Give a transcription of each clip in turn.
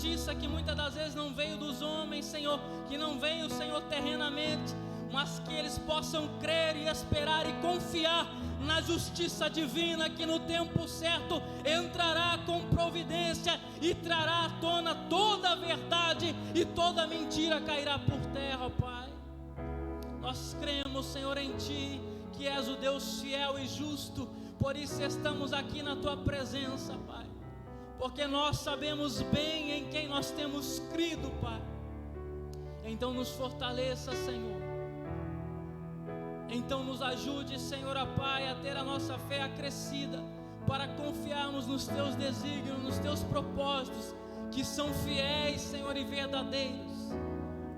justiça que muitas das vezes não veio dos homens, Senhor, que não veio, Senhor, terrenamente, mas que eles possam crer e esperar e confiar na justiça divina, que no tempo certo entrará com providência e trará à tona toda a verdade, e toda mentira cairá por terra, Pai. Nós cremos, Senhor, em Ti, que és o Deus fiel e justo. Por isso estamos aqui na Tua presença, Pai, porque nós sabemos bem em quem nós temos crido, Pai. Então nos fortaleça, Senhor. Então nos ajude, Senhor, Pai, a ter a nossa fé acrescida, para confiarmos nos Teus desígnios, nos Teus propósitos, que são fiéis, Senhor, e verdadeiros.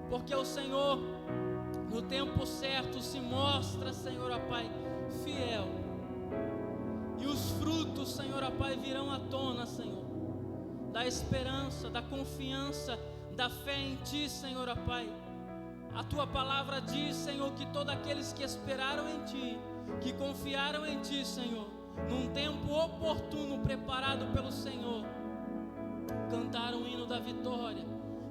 Porque o Senhor, no tempo certo, se mostra, Senhor, Pai, fiel. E os frutos, Senhor, Pai, virão à tona, Senhor, da esperança, da confiança, da fé em Ti, Senhor, Pai. A Tua palavra diz, Senhor, que todos aqueles que esperaram em Ti, que confiaram em Ti, Senhor, num tempo oportuno preparado pelo Senhor, cantaram o hino da vitória,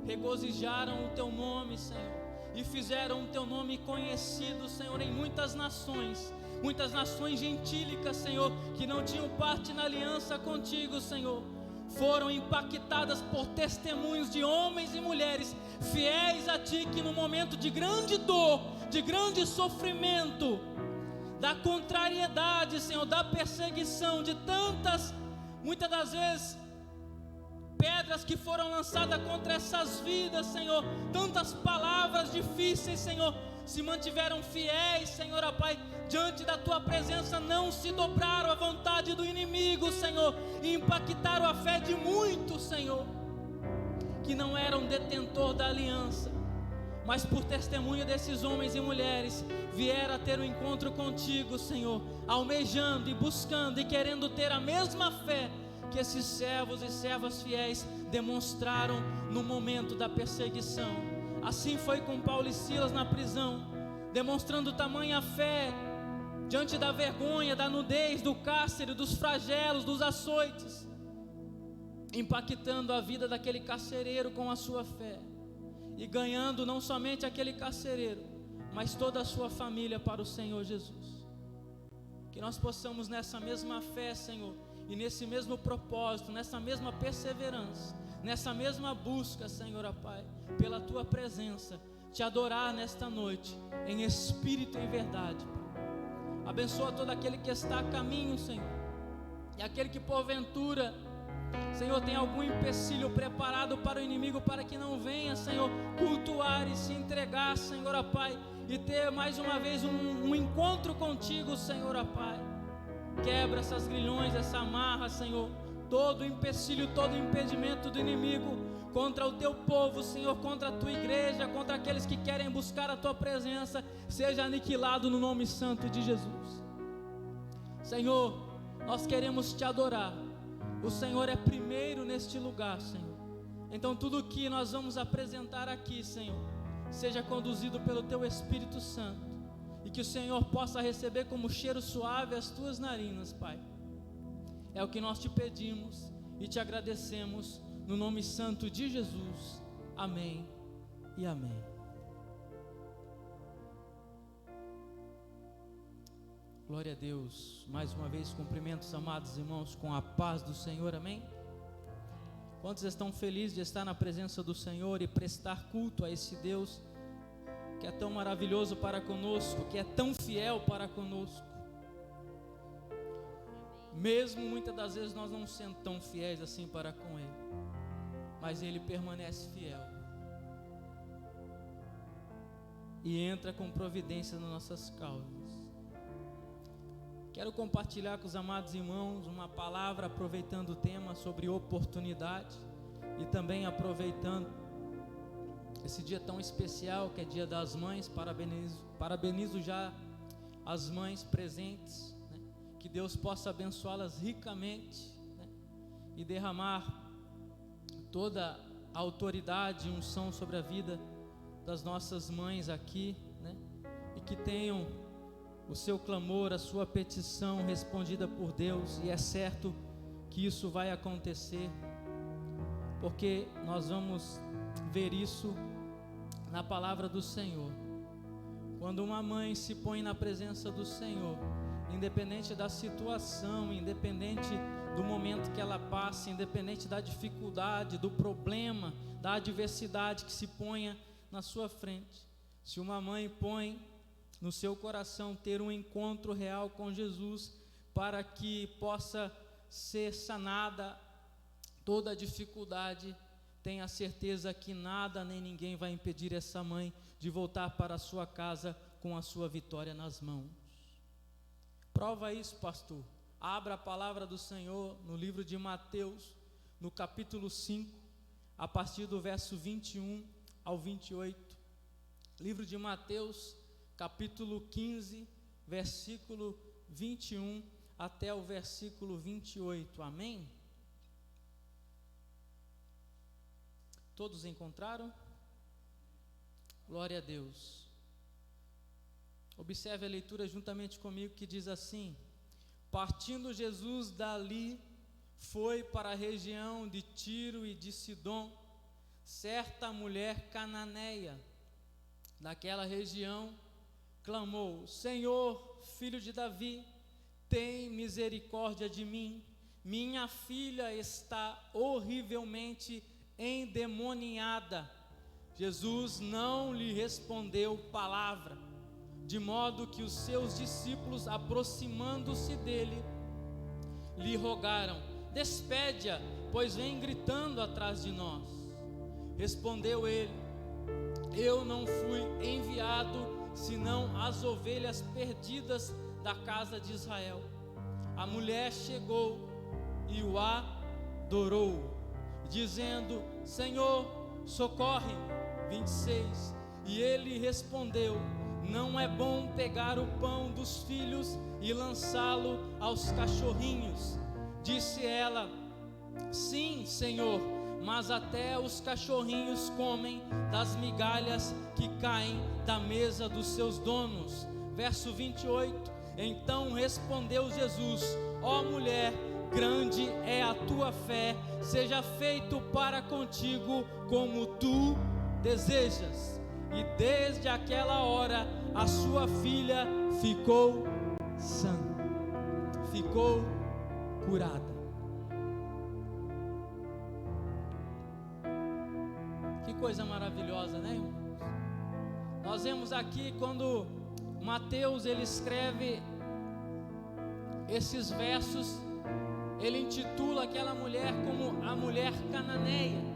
regozijaram o Teu nome, Senhor, e fizeram o Teu nome conhecido, Senhor, em muitas nações gentílicas, Senhor, que não tinham parte na aliança contigo, Senhor, foram impactadas por testemunhos de homens e mulheres fiéis a Ti, que no momento de grande dor, de grande sofrimento, da contrariedade, Senhor, da perseguição, de tantas, muitas das vezes, pedras que foram lançadas contra essas vidas, Senhor, tantas palavras difíceis, Senhor, se mantiveram fiéis, Senhor, Pai, diante da Tua presença, não se dobraram à vontade do inimigo, Senhor, e impactaram a fé de muitos, Senhor, que não eram detentor da aliança, mas por testemunho desses homens e mulheres, vieram a ter um encontro contigo, Senhor, almejando e buscando e querendo ter a mesma fé que esses servos e servas fiéis demonstraram no momento da perseguição. Assim foi com Paulo e Silas na prisão, demonstrando tamanha fé diante da vergonha, da nudez, do cárcere, dos flagelos, dos açoites, impactando a vida daquele carcereiro com a sua fé, e ganhando não somente aquele carcereiro, mas toda a sua família para o Senhor Jesus. Que nós possamos nessa mesma fé, Senhor, e nesse mesmo propósito, nessa mesma perseverança, nessa mesma busca, Senhor, Pai, pela Tua presença, Te adorar nesta noite, em espírito e em verdade, Pai. Abençoa todo aquele que está a caminho, Senhor, e aquele que porventura, Senhor, tem algum empecilho preparado para o inimigo, para que não venha, Senhor, cultuar e se entregar, Senhor, Pai, e ter mais uma vez um encontro contigo, Senhor, Pai. Quebra essas grilhões, essa amarra, Senhor, todo empecilho, todo impedimento do inimigo contra o Teu povo, Senhor, contra a Tua igreja, contra aqueles que querem buscar a Tua presença, seja aniquilado no nome santo de Jesus. Senhor, nós queremos Te adorar. O Senhor é primeiro neste lugar, Senhor. Então tudo que nós vamos apresentar aqui, Senhor, seja conduzido pelo Teu Espírito Santo, e que o Senhor possa receber como cheiro suave as Tuas narinas, Pai. É o que nós Te pedimos e Te agradecemos, no nome santo de Jesus. Amém e amém. Glória a Deus. Mais uma vez cumprimento os amados irmãos com a paz do Senhor, amém? Quantos estão felizes de estar na presença do Senhor e prestar culto a esse Deus que é tão maravilhoso para conosco, que é tão fiel para conosco? Mesmo muitas das vezes nós não sendo tão fiéis assim para com Ele, mas Ele permanece fiel e entra com providência nas nossas causas. Quero compartilhar com os amados irmãos uma palavra, aproveitando o tema sobre oportunidade, e também aproveitando esse dia tão especial que é Dia das Mães. Parabenizo já as mães presentes, né? Que Deus possa abençoá-las ricamente, né? E derramar toda a autoridade e unção sobre a vida das nossas mães aqui, né? E que tenham o seu clamor, a sua petição respondida por Deus, e é certo que isso vai acontecer. porque nós vamos ver isso na palavra do Senhor. Quando uma mãe se põe na presença do Senhor, independente da situação, independente do momento que ela passa, independente da dificuldade, do problema, da adversidade que se ponha na sua frente, se uma mãe põe no seu coração ter um encontro real com Jesus, para que possa ser sanada toda a dificuldade, tenha certeza que nada nem ninguém vai impedir essa mãe de voltar para a sua casa com a sua vitória nas mãos. Prova isso, pastor. Abra a palavra do Senhor no livro de Mateus, no capítulo 5, a partir do verso 21 ao 28. Livro de Mateus, capítulo 15, versículo 21 até o versículo 28. Amém? Todos encontraram? Glória a Deus. Observe a leitura juntamente comigo, que diz assim: partindo Jesus dali, foi para a região de Tiro e de Sidom. Certa mulher cananeia daquela região clamou: Senhor, filho de Davi, tem misericórdia de mim, minha filha está horrivelmente endemoniada. Jesus não lhe respondeu palavra, de modo que os seus discípulos, aproximando-se dele, lhe rogaram: despede-a, pois vem gritando atrás de nós. Respondeu ele: eu não fui enviado senão as ovelhas perdidas da casa de Israel. A mulher chegou e o adorou, dizendo: Senhor, socorre-me. 26. E ele respondeu: não é bom pegar o pão dos filhos e lançá-lo aos cachorrinhos. Disse ela: sim, Senhor, mas até os cachorrinhos comem das migalhas que caem da mesa dos seus donos. Verso 28. Então respondeu Jesus: ó mulher, grande é a tua fé, seja feito para contigo como tu desejas. E desde aquela hora a sua filha ficou sã, ficou curada. Que coisa maravilhosa, né, irmãos? Nós vemos aqui quando Mateus ele escreve esses versos, ele intitula aquela mulher como a mulher cananeia.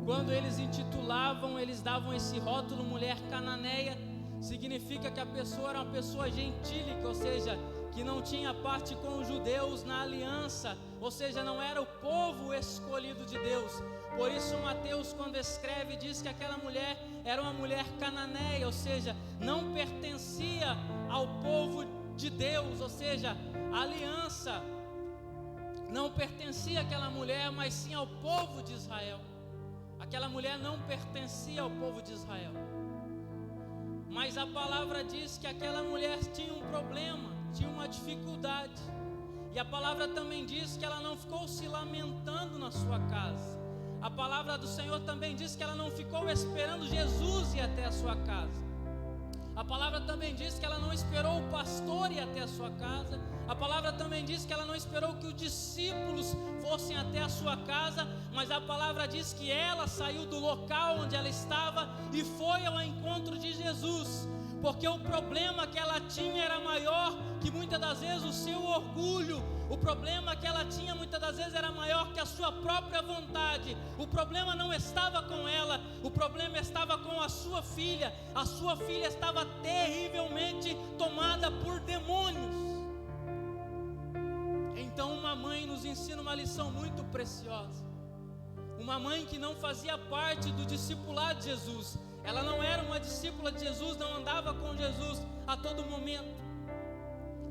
Quando eles intitulavam, eles davam esse rótulo mulher cananeia, significa que a pessoa era uma pessoa gentílica, ou seja, que não tinha parte com os judeus na aliança, ou seja, não era o povo escolhido de Deus. Por isso Mateus, quando escreve, diz que aquela mulher era uma mulher cananeia, ou seja, não pertencia ao povo de Deus, ou seja, a aliança não pertencia àquela mulher, mas sim ao povo de Israel. Aquela mulher não pertencia ao povo de Israel. Mas a palavra diz que aquela mulher tinha um problema, tinha uma dificuldade. E a palavra também diz que ela não ficou se lamentando na sua casa. A palavra do Senhor também diz que ela não ficou esperando Jesus ir até a sua casa. A palavra também diz que ela não esperou o pastor ir até a sua casa. A palavra também diz que ela não esperou que os discípulos fossem até a sua casa, mas a palavra diz que ela saiu do local onde ela estava e foi ao encontro de Jesus, porque o problema que ela tinha era maior que muitas das vezes o seu orgulho. O problema que ela tinha muitas das vezes era maior que a sua própria vontade. O problema não estava com ela, o problema estava com a sua filha. A sua filha estava terrivelmente tomada por demônios. Então uma mãe nos ensina uma lição muito preciosa. Uma mãe que não fazia parte do discipulado de Jesus. Ela não era uma discípula de Jesus, não andava com Jesus a todo momento.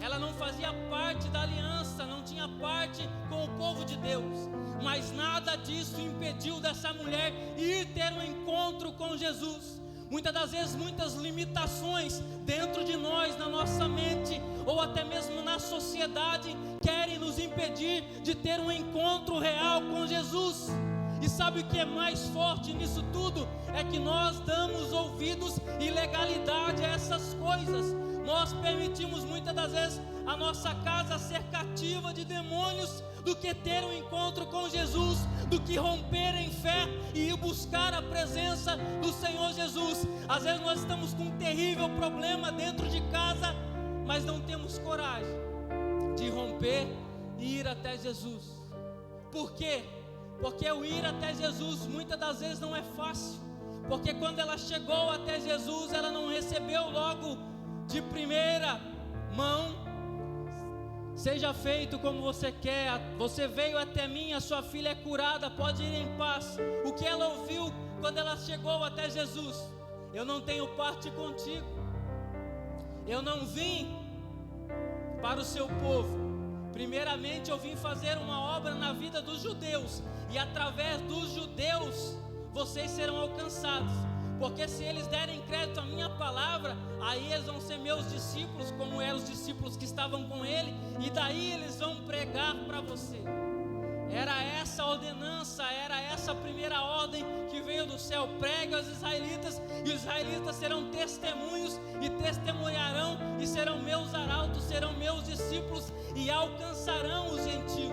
Ela não fazia parte da aliança, não tinha parte com o povo de Deus. Mas nada disso impediu dessa mulher ir ter um encontro com Jesus. Muitas das vezes, muitas limitações dentro de nós, na nossa mente, ou até mesmo na sociedade, querem nos impedir de ter um encontro real com Jesus. E sabe o que é mais forte nisso tudo? É que nós damos ouvidos e legalidade a essas coisas. Nós permitimos muitas das vezes a nossa casa ser cativa de demônios, do que ter um encontro com Jesus, do que romper em fé e ir buscar a presença do Senhor Jesus. Às vezes nós estamos com um terrível problema dentro de casa, mas não temos coragem de romper e ir até Jesus. Por quê? Porque o ir até Jesus muitas das vezes não é fácil. Porque quando ela chegou até Jesus, ela não recebeu logo de primeira mão: seja feito como você quer, você veio até mim, a sua filha é curada, pode ir em paz. O que ela ouviu quando ela chegou até Jesus? Eu não tenho parte contigo, eu não vim para o seu povo. Primeiramente eu vim fazer uma obra na vida dos judeus, e através dos judeus vocês serão alcançados. Porque se eles derem crédito à minha palavra, aí eles vão ser meus discípulos, como eram os discípulos que estavam com ele, e daí eles vão pregar para você. Era essa a ordenança, era essa a primeira ordem que veio do céu: pregue aos israelitas, e os israelitas serão testemunhos e testemunharão, e serão meus arautos, serão meus discípulos, e alcançarão os gentios.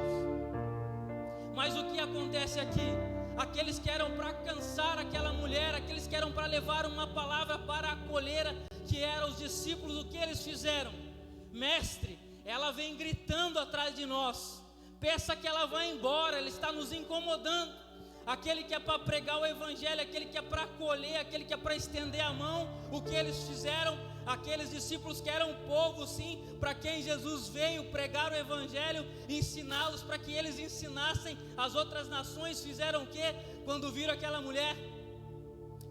Mas o que acontece aqui? Aqueles que eram para alcançar aquela mulher, aqueles que eram para levar uma palavra para a colheira, que eram os discípulos, o que eles fizeram? Mestre, ela vem gritando atrás de nós, peça que ela vá embora, ela está nos incomodando. Aquele que é para pregar o evangelho, aquele que é para acolher, aquele que é para estender a mão, o que eles fizeram? Aqueles discípulos que eram povo, sim, para quem Jesus veio pregar o evangelho, ensiná-los para que eles ensinassem as outras nações, fizeram o quê? Quando viram aquela mulher,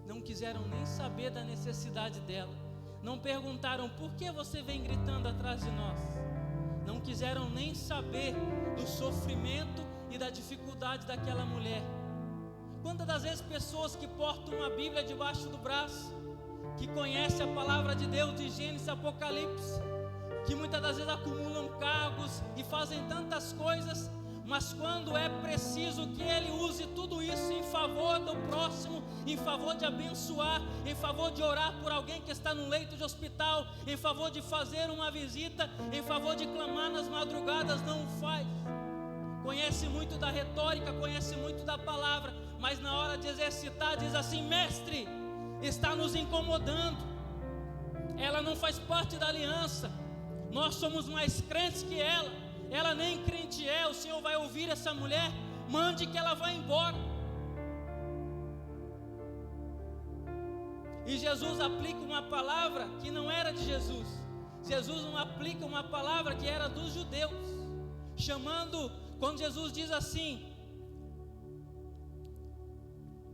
não quiseram nem saber da necessidade dela, não perguntaram: por que você vem gritando atrás de nós? Não quiseram nem saber do sofrimento e da dificuldade daquela mulher. Quantas das vezes pessoas que portam uma Bíblia debaixo do braço, que conhecem a palavra de Deus de Gênesis e Apocalipse, que muitas das vezes acumulam cargos e fazem tantas coisas, mas quando é preciso que ele use tudo isso em favor do próximo, em favor de abençoar, em favor de orar por alguém que está no leito de hospital, em favor de fazer uma visita, em favor de clamar nas madrugadas, não o faz. Conhece muito da retórica, conhece muito da palavra, mas na hora de exercitar diz assim: mestre, está nos incomodando, ela não faz parte da aliança, nós somos mais crentes que ela nem crente é, o Senhor vai ouvir essa mulher, mande que ela vá embora. E Jesus aplica uma palavra que não era de Jesus. Jesus não aplica uma palavra que era dos judeus, chamando, quando Jesus diz assim,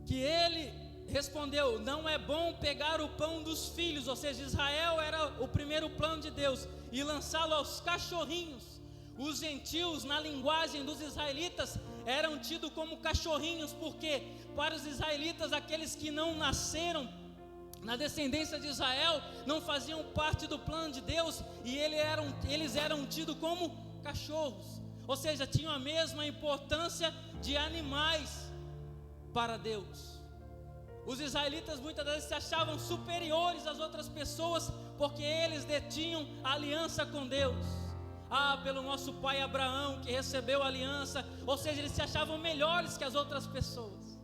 que ele respondeu: não é bom pegar o pão dos filhos, ou seja, Israel era o primeiro plano de Deus, e lançá-lo aos cachorrinhos. Os gentios, na linguagem dos israelitas, eram tidos como cachorrinhos, porque para os israelitas, aqueles que não nasceram na descendência de Israel, não faziam parte do plano de Deus, e eles eram tidos como cachorros, ou seja, tinham a mesma importância de animais para Deus. Os israelitas muitas vezes se achavam superiores às outras pessoas, porque eles detinham a aliança com Deus. Pelo nosso pai Abraão, que recebeu a aliança, ou seja, eles se achavam melhores que as outras pessoas.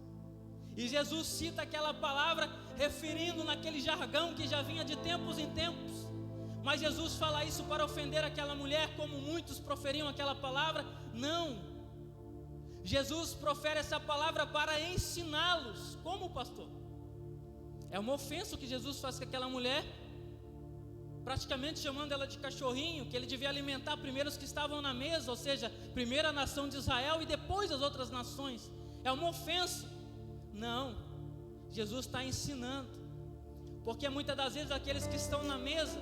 E Jesus cita aquela palavra referindo naquele jargão que já vinha de tempos em tempos. Mas Jesus fala isso para ofender aquela mulher, como muitos proferiam aquela palavra? Não. Jesus profere essa palavra para ensiná-los. Como, pastor? É uma ofensa o que Jesus faz com aquela mulher, praticamente chamando ela de cachorrinho, que ele devia alimentar primeiro os que estavam na mesa, ou seja, primeiro a nação de Israel e depois as outras nações. É uma ofensa. Não, Jesus está ensinando, porque muitas das vezes aqueles que estão na mesa,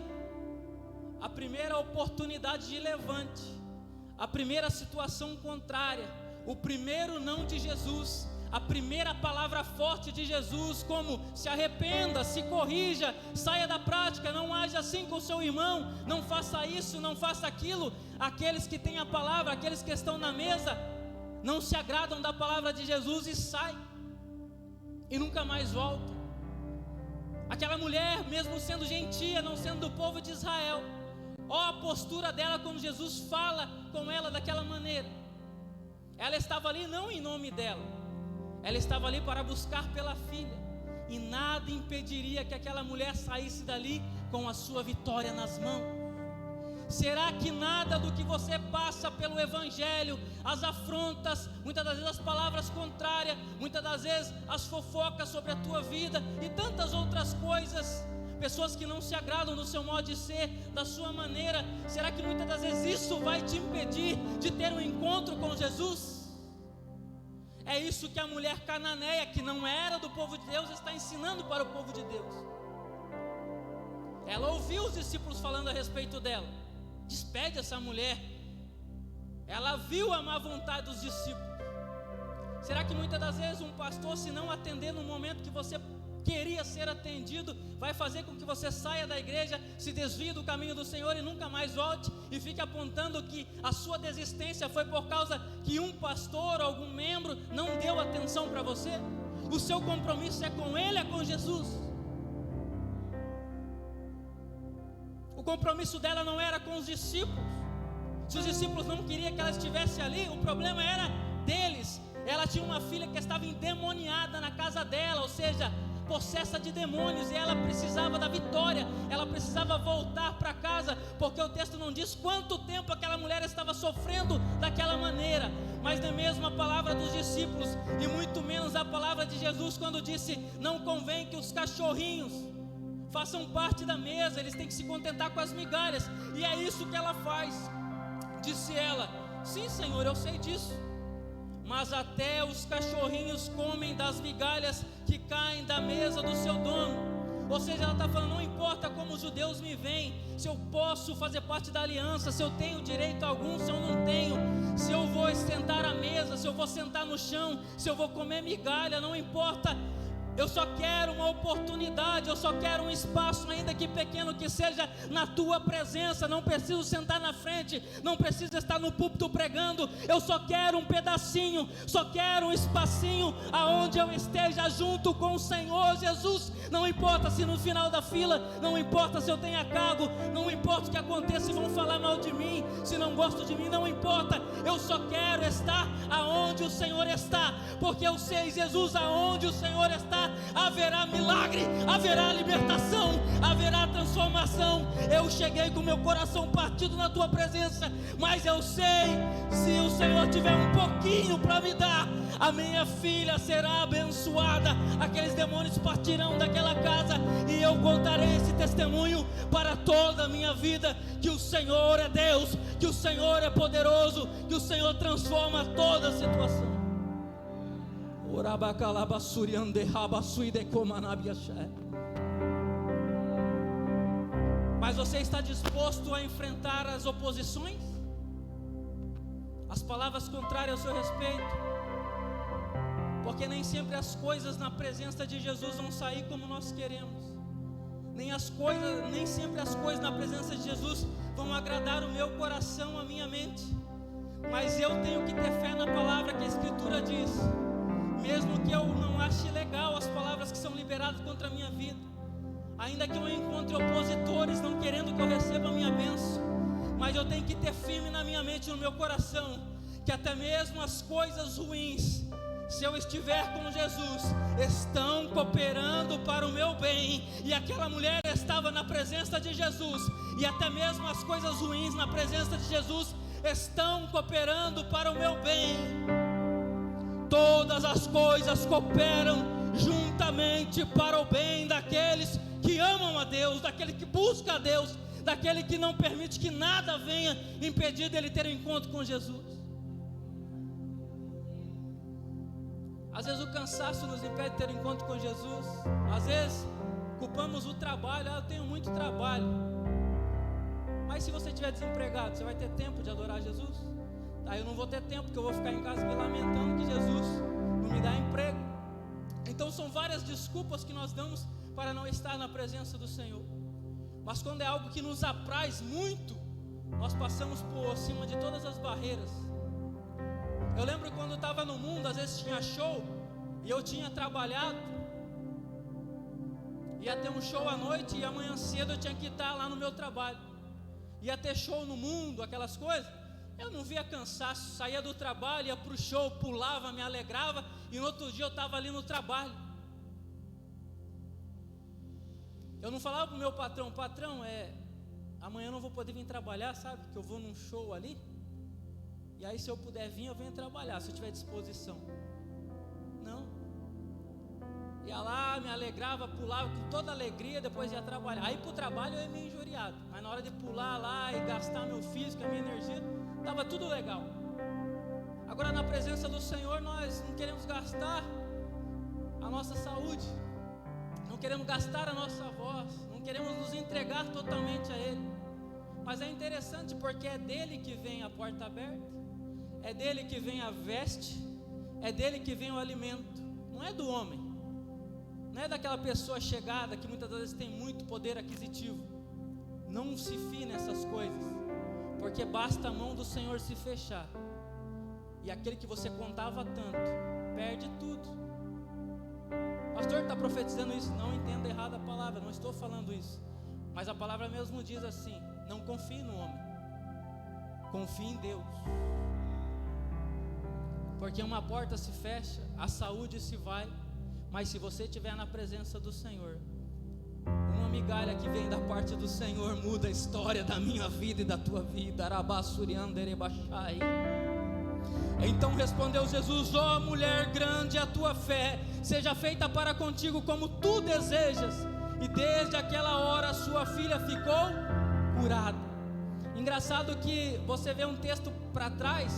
a primeira oportunidade de levante, a primeira situação contrária, o primeiro não de Jesus, a primeira palavra forte de Jesus, como se arrependa, se corrija, saia da prática, não age assim com o seu irmão, não faça isso, não faça aquilo. Aqueles que têm a palavra, aqueles que estão na mesa, não se agradam da palavra de Jesus e saem, e nunca mais voltam. Aquela mulher, mesmo sendo gentia, não sendo do povo de Israel, ó a postura dela quando Jesus fala com ela daquela maneira. Ela estava ali não em nome dela, ela estava ali para buscar pela filha, e nada impediria que aquela mulher saísse dali com a sua vitória nas mãos. Será que nada do que você passa pelo Evangelho, as afrontas, muitas das vezes as palavras contrárias, muitas das vezes as fofocas sobre a tua vida e tantas outras coisas, pessoas que não se agradam do seu modo de ser, da sua maneira, será que muitas das vezes isso vai te impedir de ter um encontro com Jesus? É isso que a mulher cananeia, que não era do povo de Deus, está ensinando para o povo de Deus. Ela ouviu os discípulos falando a respeito dela. Despede essa mulher. Ela viu a má vontade dos discípulos. Será que muitas das vezes um pastor, se não atender no momento que você queria ser atendido, vai fazer com que você saia da igreja, se desvie do caminho do Senhor e nunca mais volte, e fique apontando que a sua desistência foi por causa que um pastor ou algum membro não deu atenção para você? O seu compromisso é com Ele, é com Jesus. O compromisso dela não era com os discípulos. Se os discípulos não queriam que ela estivesse ali, o problema era deles. Ela tinha uma filha que estava endemoniada na casa dela, ou seja, possessa de demônios, e ela precisava da vitória, ela precisava voltar para casa, porque o texto não diz quanto tempo aquela mulher estava sofrendo daquela maneira, mas nem mesmo a palavra dos discípulos, e muito menos a palavra de Jesus, quando disse: não convém que os cachorrinhos façam parte da mesa, eles têm que se contentar com as migalhas, e é isso que ela faz. Disse ela: sim, Senhor, eu sei disso, mas até os cachorrinhos comem das migalhas que caem da mesa do seu dono. Ou seja, ela está falando: não importa como os judeus me veem, se eu posso fazer parte da aliança, se eu tenho direito algum, se eu não tenho, se eu vou sentar à mesa, se eu vou sentar no chão, se eu vou comer migalha, não importa. Eu só quero uma oportunidade, eu só quero um espaço, ainda que pequeno que seja, na tua presença. Não preciso sentar na frente, não preciso estar no púlpito pregando. Eu só quero um pedacinho, só quero um espacinho aonde eu esteja junto com o Senhor Jesus. Não importa se no final da fila, não importa se eu tenha cargo, não importa o que aconteça, se vão falar mal de mim, se não gostam de mim, não importa. Eu só quero estar aonde o Senhor está, porque eu sei, Jesus, aonde o Senhor está haverá milagre, haverá libertação, haverá transformação. Eu cheguei com meu coração partido na tua presença, mas eu sei, se o Senhor tiver um pouquinho para me dar, a minha filha será abençoada, aqueles demônios partirão daquela casa, e eu contarei esse testemunho para toda a minha vida, que o Senhor é Deus, que o Senhor é poderoso, que o Senhor transforma toda a situação. Mas você está disposto a enfrentar as oposições? As palavras contrárias ao seu respeito? Porque nem sempre as coisas na presença de Jesus vão sair como nós queremos. Nem sempre as coisas na presença de Jesus vão agradar o meu coração, a minha mente. Mas eu tenho que ter fé na palavra que a Escritura diz. Mesmo que eu não ache legal as palavras que são liberadas contra a minha vida, ainda que eu encontre opositores não querendo que eu receba a minha bênção, mas eu tenho que ter firme na minha mente e no meu coração, que até mesmo as coisas ruins, se eu estiver com Jesus, estão cooperando para o meu bem. E aquela mulher estava na presença de Jesus, e até mesmo as coisas ruins na presença de Jesus estão cooperando para o meu bem. Todas as coisas cooperam juntamente para o bem daqueles que amam a Deus, daquele que busca a Deus, daquele que não permite que nada venha impedir dele ter um encontro com Jesus. Às vezes o cansaço nos impede de ter um encontro com Jesus. Às vezes culpamos o trabalho: eu tenho muito trabalho. Mas se você estiver desempregado, você vai ter tempo de adorar Jesus? Eu não vou ter tempo, porque eu vou ficar em casa me lamentando que Jesus não me dá emprego. Então são várias desculpas que nós damos para não estar na presença do Senhor. Mas quando é algo que nos apraz muito, nós passamos por cima de todas as barreiras. Eu lembro quando eu estava no mundo, às vezes tinha show, e eu tinha trabalhado, ia ter um show à noite, e amanhã cedo eu tinha que estar lá no meu trabalho, ia ter show no mundo, aquelas coisas. Eu não via cansaço, saía do trabalho, ia para o show, pulava, me alegrava, e no outro dia eu estava ali no trabalho. Eu não falava para o meu patrão, amanhã eu não vou poder vir trabalhar, sabe, que eu vou num show ali, e aí se eu puder vir, eu venho trabalhar, se eu tiver disposição. Não, ia lá, me alegrava, pulava com toda alegria, depois ia trabalhar. Aí para o trabalho eu ia meio injuriado, mas na hora de pular lá e gastar meu físico, a minha energia, estava tudo legal. Agora na presença do Senhor nós não queremos gastar a nossa saúde, não queremos gastar a nossa voz, não queremos nos entregar totalmente a Ele. Mas é interessante porque é dele que vem a porta aberta, é dele que vem a veste, é dele que vem o alimento, não é do homem, não é daquela pessoa chegada que muitas vezes tem muito poder aquisitivo. Não se fie nessas coisas, porque basta a mão do Senhor se fechar, e aquele que você contava tanto, perde tudo. O pastor está profetizando isso, não entenda errado a palavra, não estou falando isso, mas a palavra mesmo diz assim: não confie no homem, confie em Deus. Porque uma porta se fecha, a saúde se vai, mas se você estiver na presença do Senhor, uma migalha que vem da parte do Senhor muda a história da minha vida e da tua vida. Então respondeu Jesus: ó mulher, grande é a tua fé, seja feita para contigo como tu desejas. E desde aquela hora sua filha ficou curada. Engraçado que você vê um texto para trás,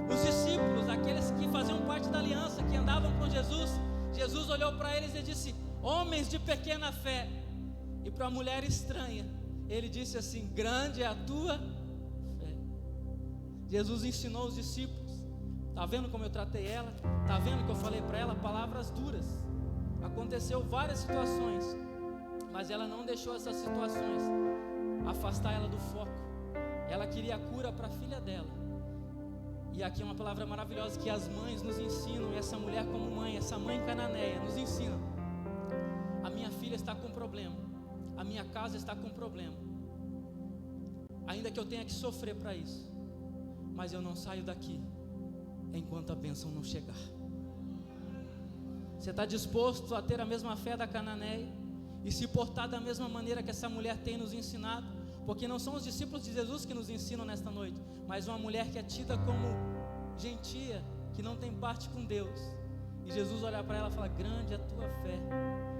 os discípulos, aqueles que faziam parte da aliança, que andavam com Jesus, Jesus olhou para eles e disse: homens de pequena fé. E para a mulher estranha, ele disse assim: grande é a tua fé. Jesus ensinou os discípulos. Está vendo como eu tratei ela? Está vendo que eu falei para ela palavras duras? Aconteceu várias situações, mas ela não deixou essas situações afastar ela do foco. Ela queria cura para a filha dela. E aqui é uma palavra maravilhosa que as mães nos ensinam, e essa mulher como mãe, essa mãe cananeia nos ensina: a minha filha está com problema, a minha casa está com problema, ainda que eu tenha que sofrer para isso, mas eu não saio daqui enquanto a bênção não chegar. Você está disposto a ter a mesma fé da cananeia e se portar da mesma maneira que essa mulher tem nos ensinado? Porque não são os discípulos de Jesus que nos ensinam nesta noite, mas uma mulher que é tida como gentia, que não tem parte com Deus. E Jesus olha para ela e fala: grande é a tua fé.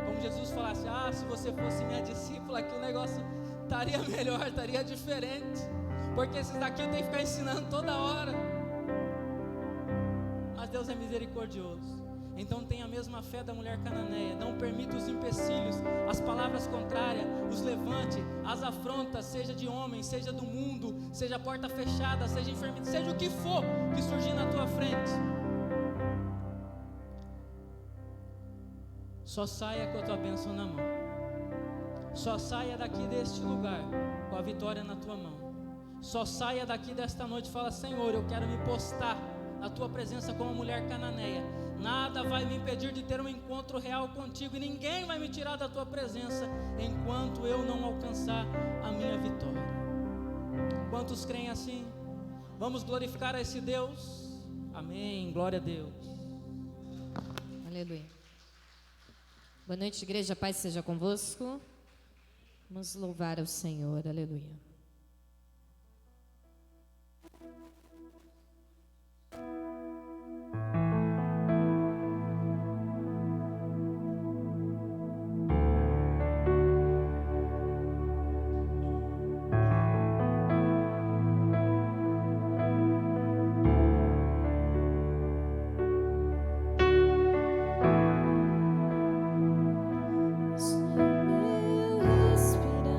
Como Jesus falasse: se você fosse minha discípula, aqui o negócio estaria melhor, estaria diferente, porque esses daqui eu tenho que ficar ensinando toda hora. Mas Deus é misericordioso. Então tenha a mesma fé da mulher cananeia. Não permita os empecilhos, as palavras contrárias, os levante, as afrontas, seja de homem, seja do mundo, seja porta fechada, seja enfermidade, seja o que for que surgir na tua frente. Só saia com a tua bênção na mão. Só saia daqui deste lugar com a vitória na tua mão. Só saia daqui desta noite e fala: Senhor, eu quero me postar na tua presença como mulher cananeia. Nada vai me impedir de ter um encontro real contigo, e ninguém vai me tirar da tua presença enquanto eu não alcançar a minha vitória. Quantos creem assim? Vamos glorificar a esse Deus? Amém, glória a Deus. Aleluia. Boa noite, igreja, paz seja convosco. Vamos louvar ao Senhor, aleluia. Meu respirar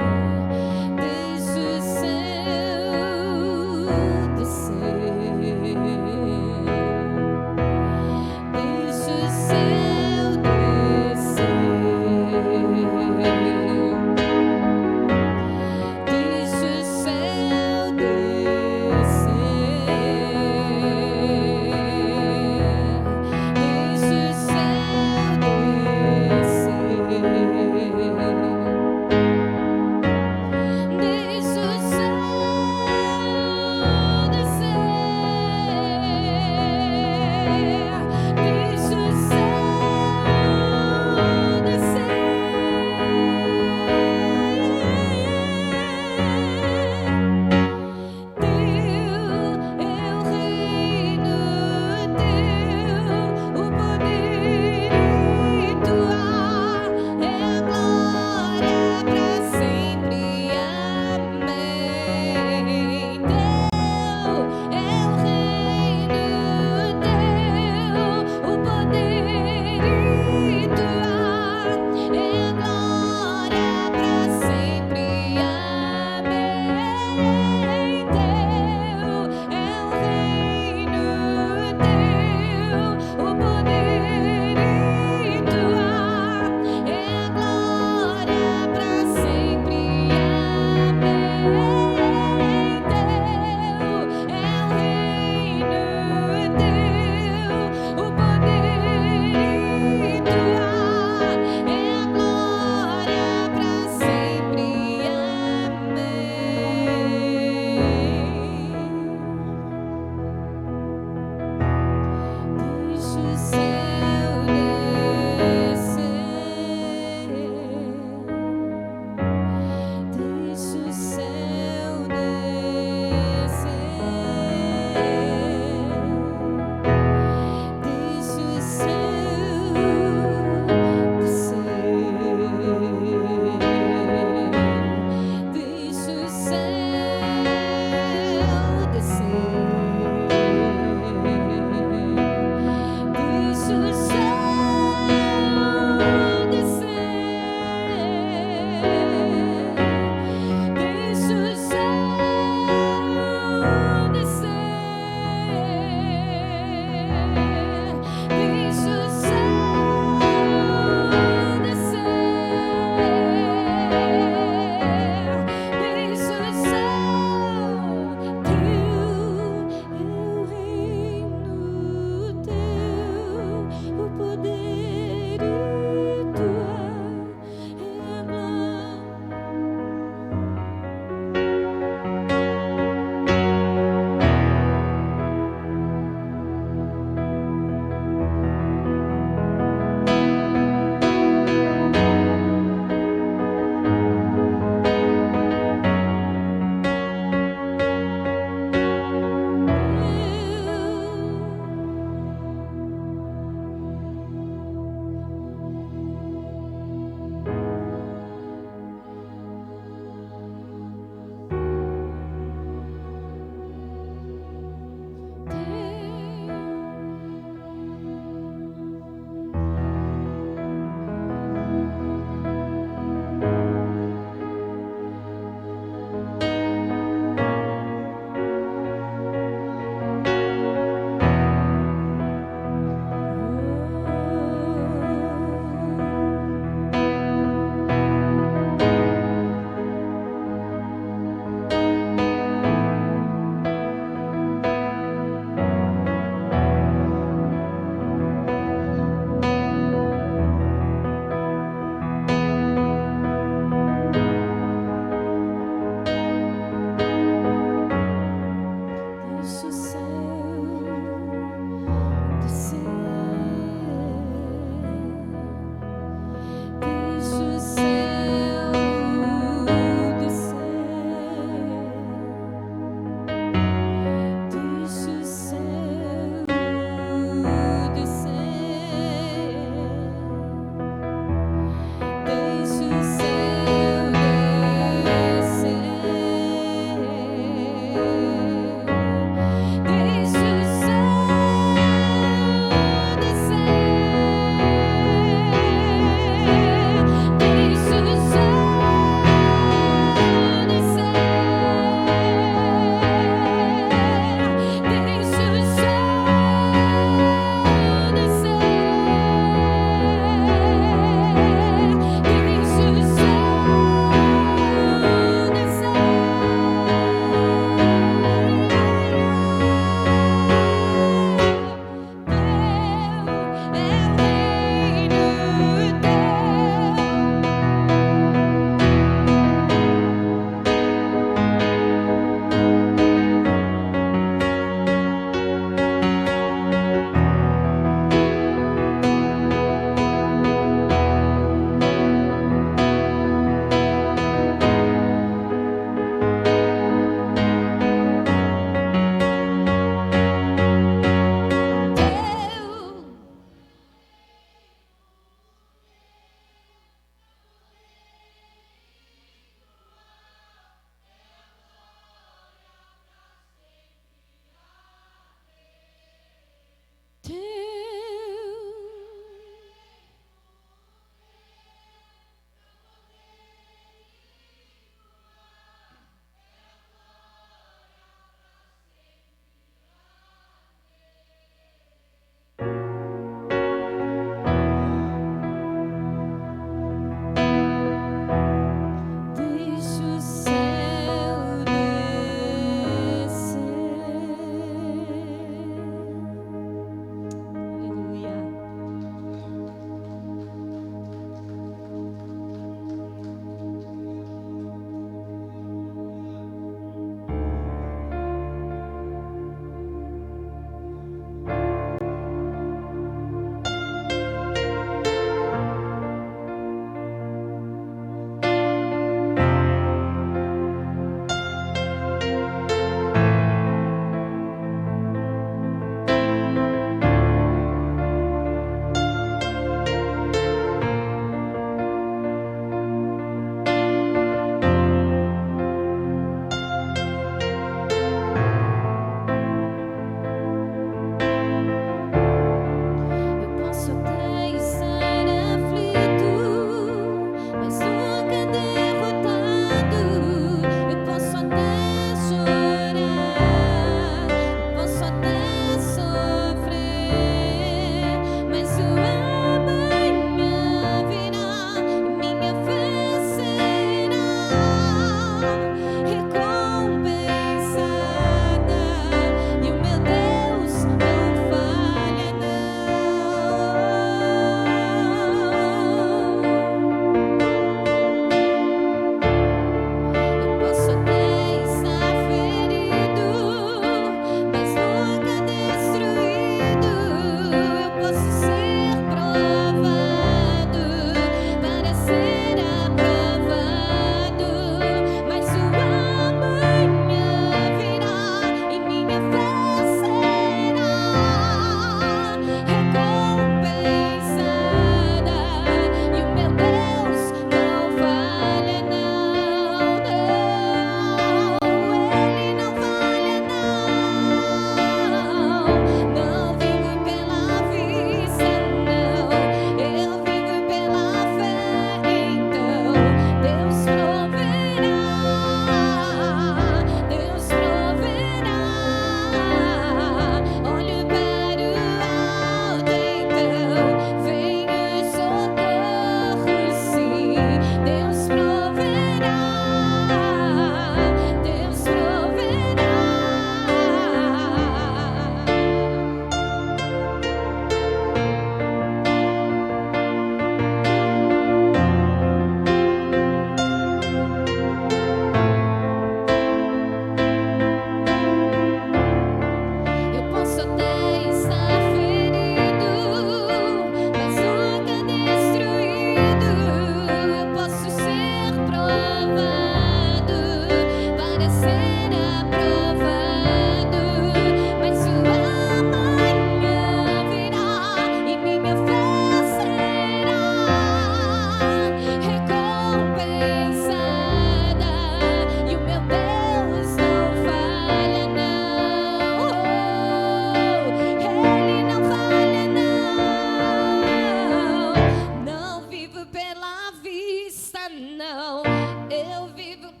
não. Eu vivo.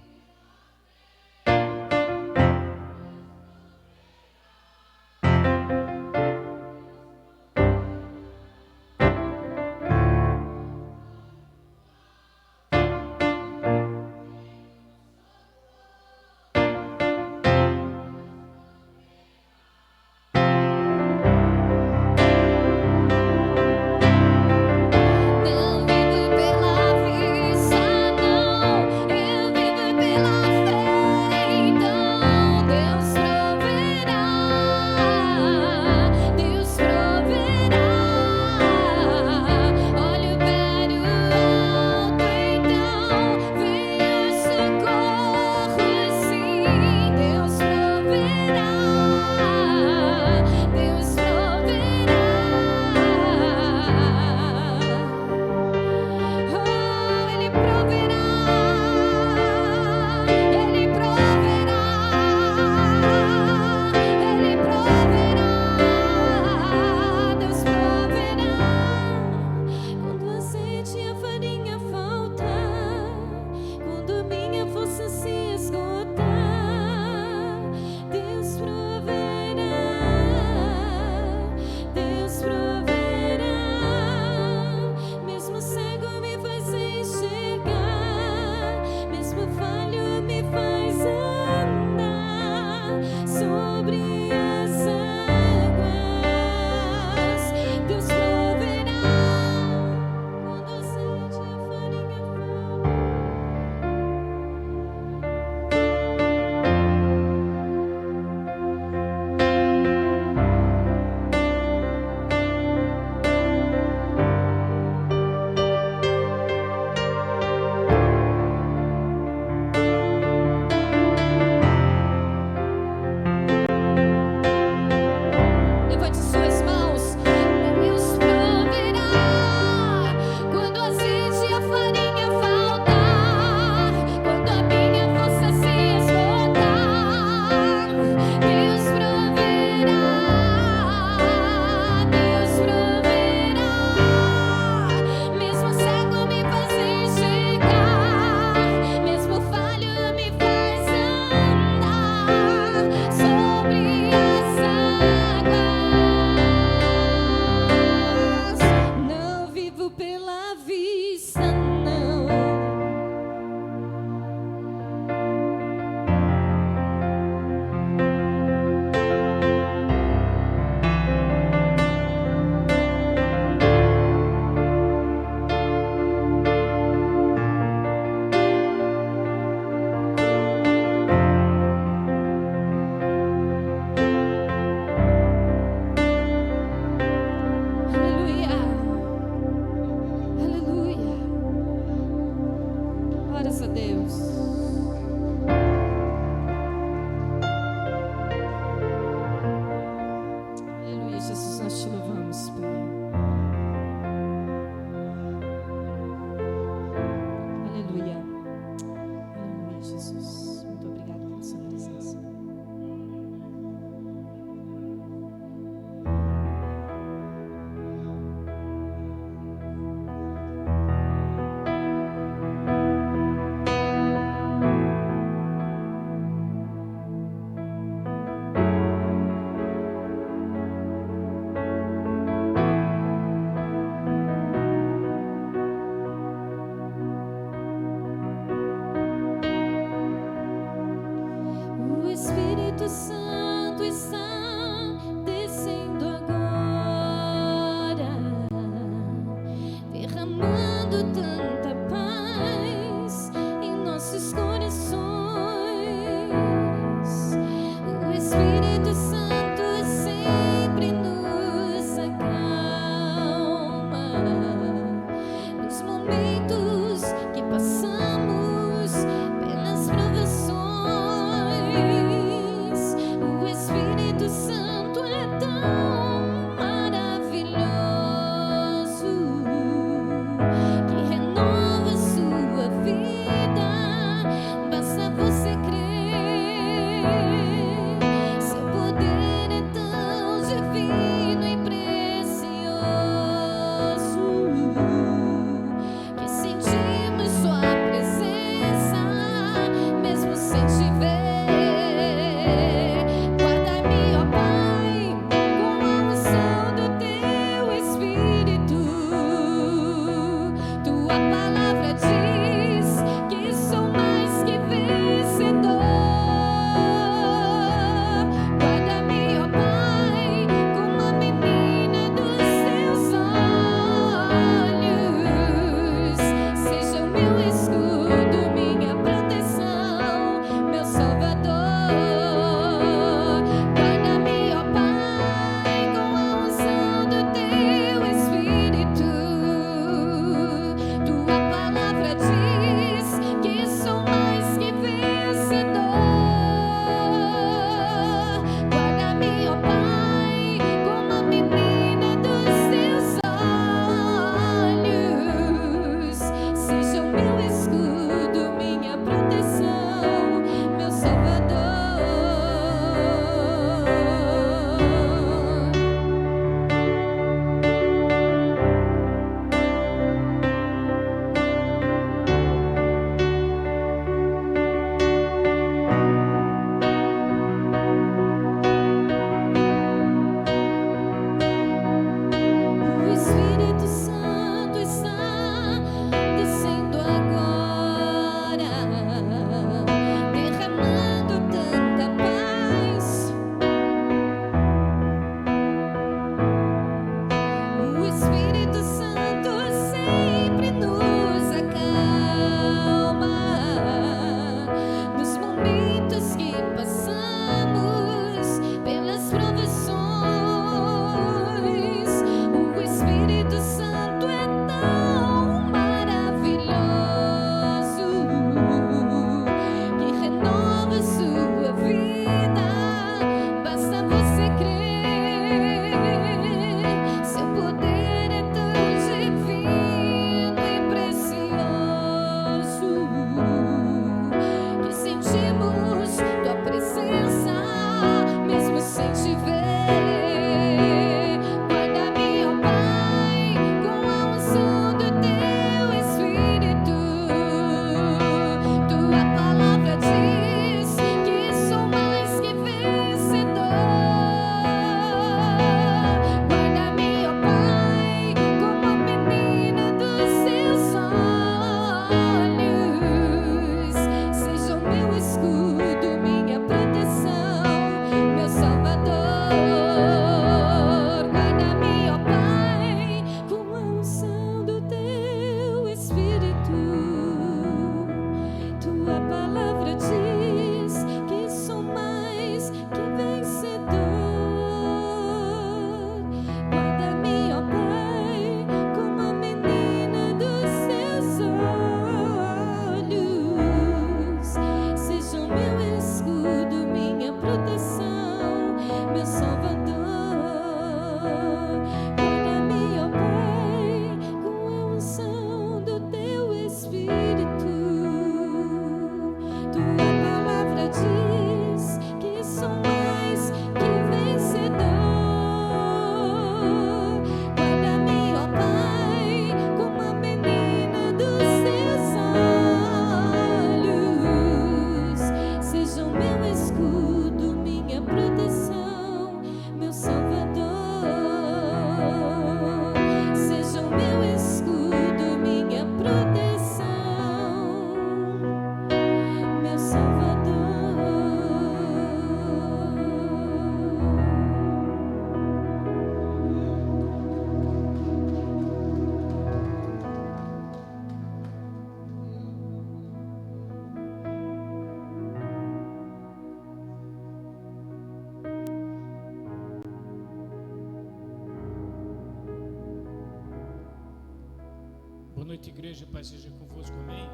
noite, igreja, Pai seja convosco, amém?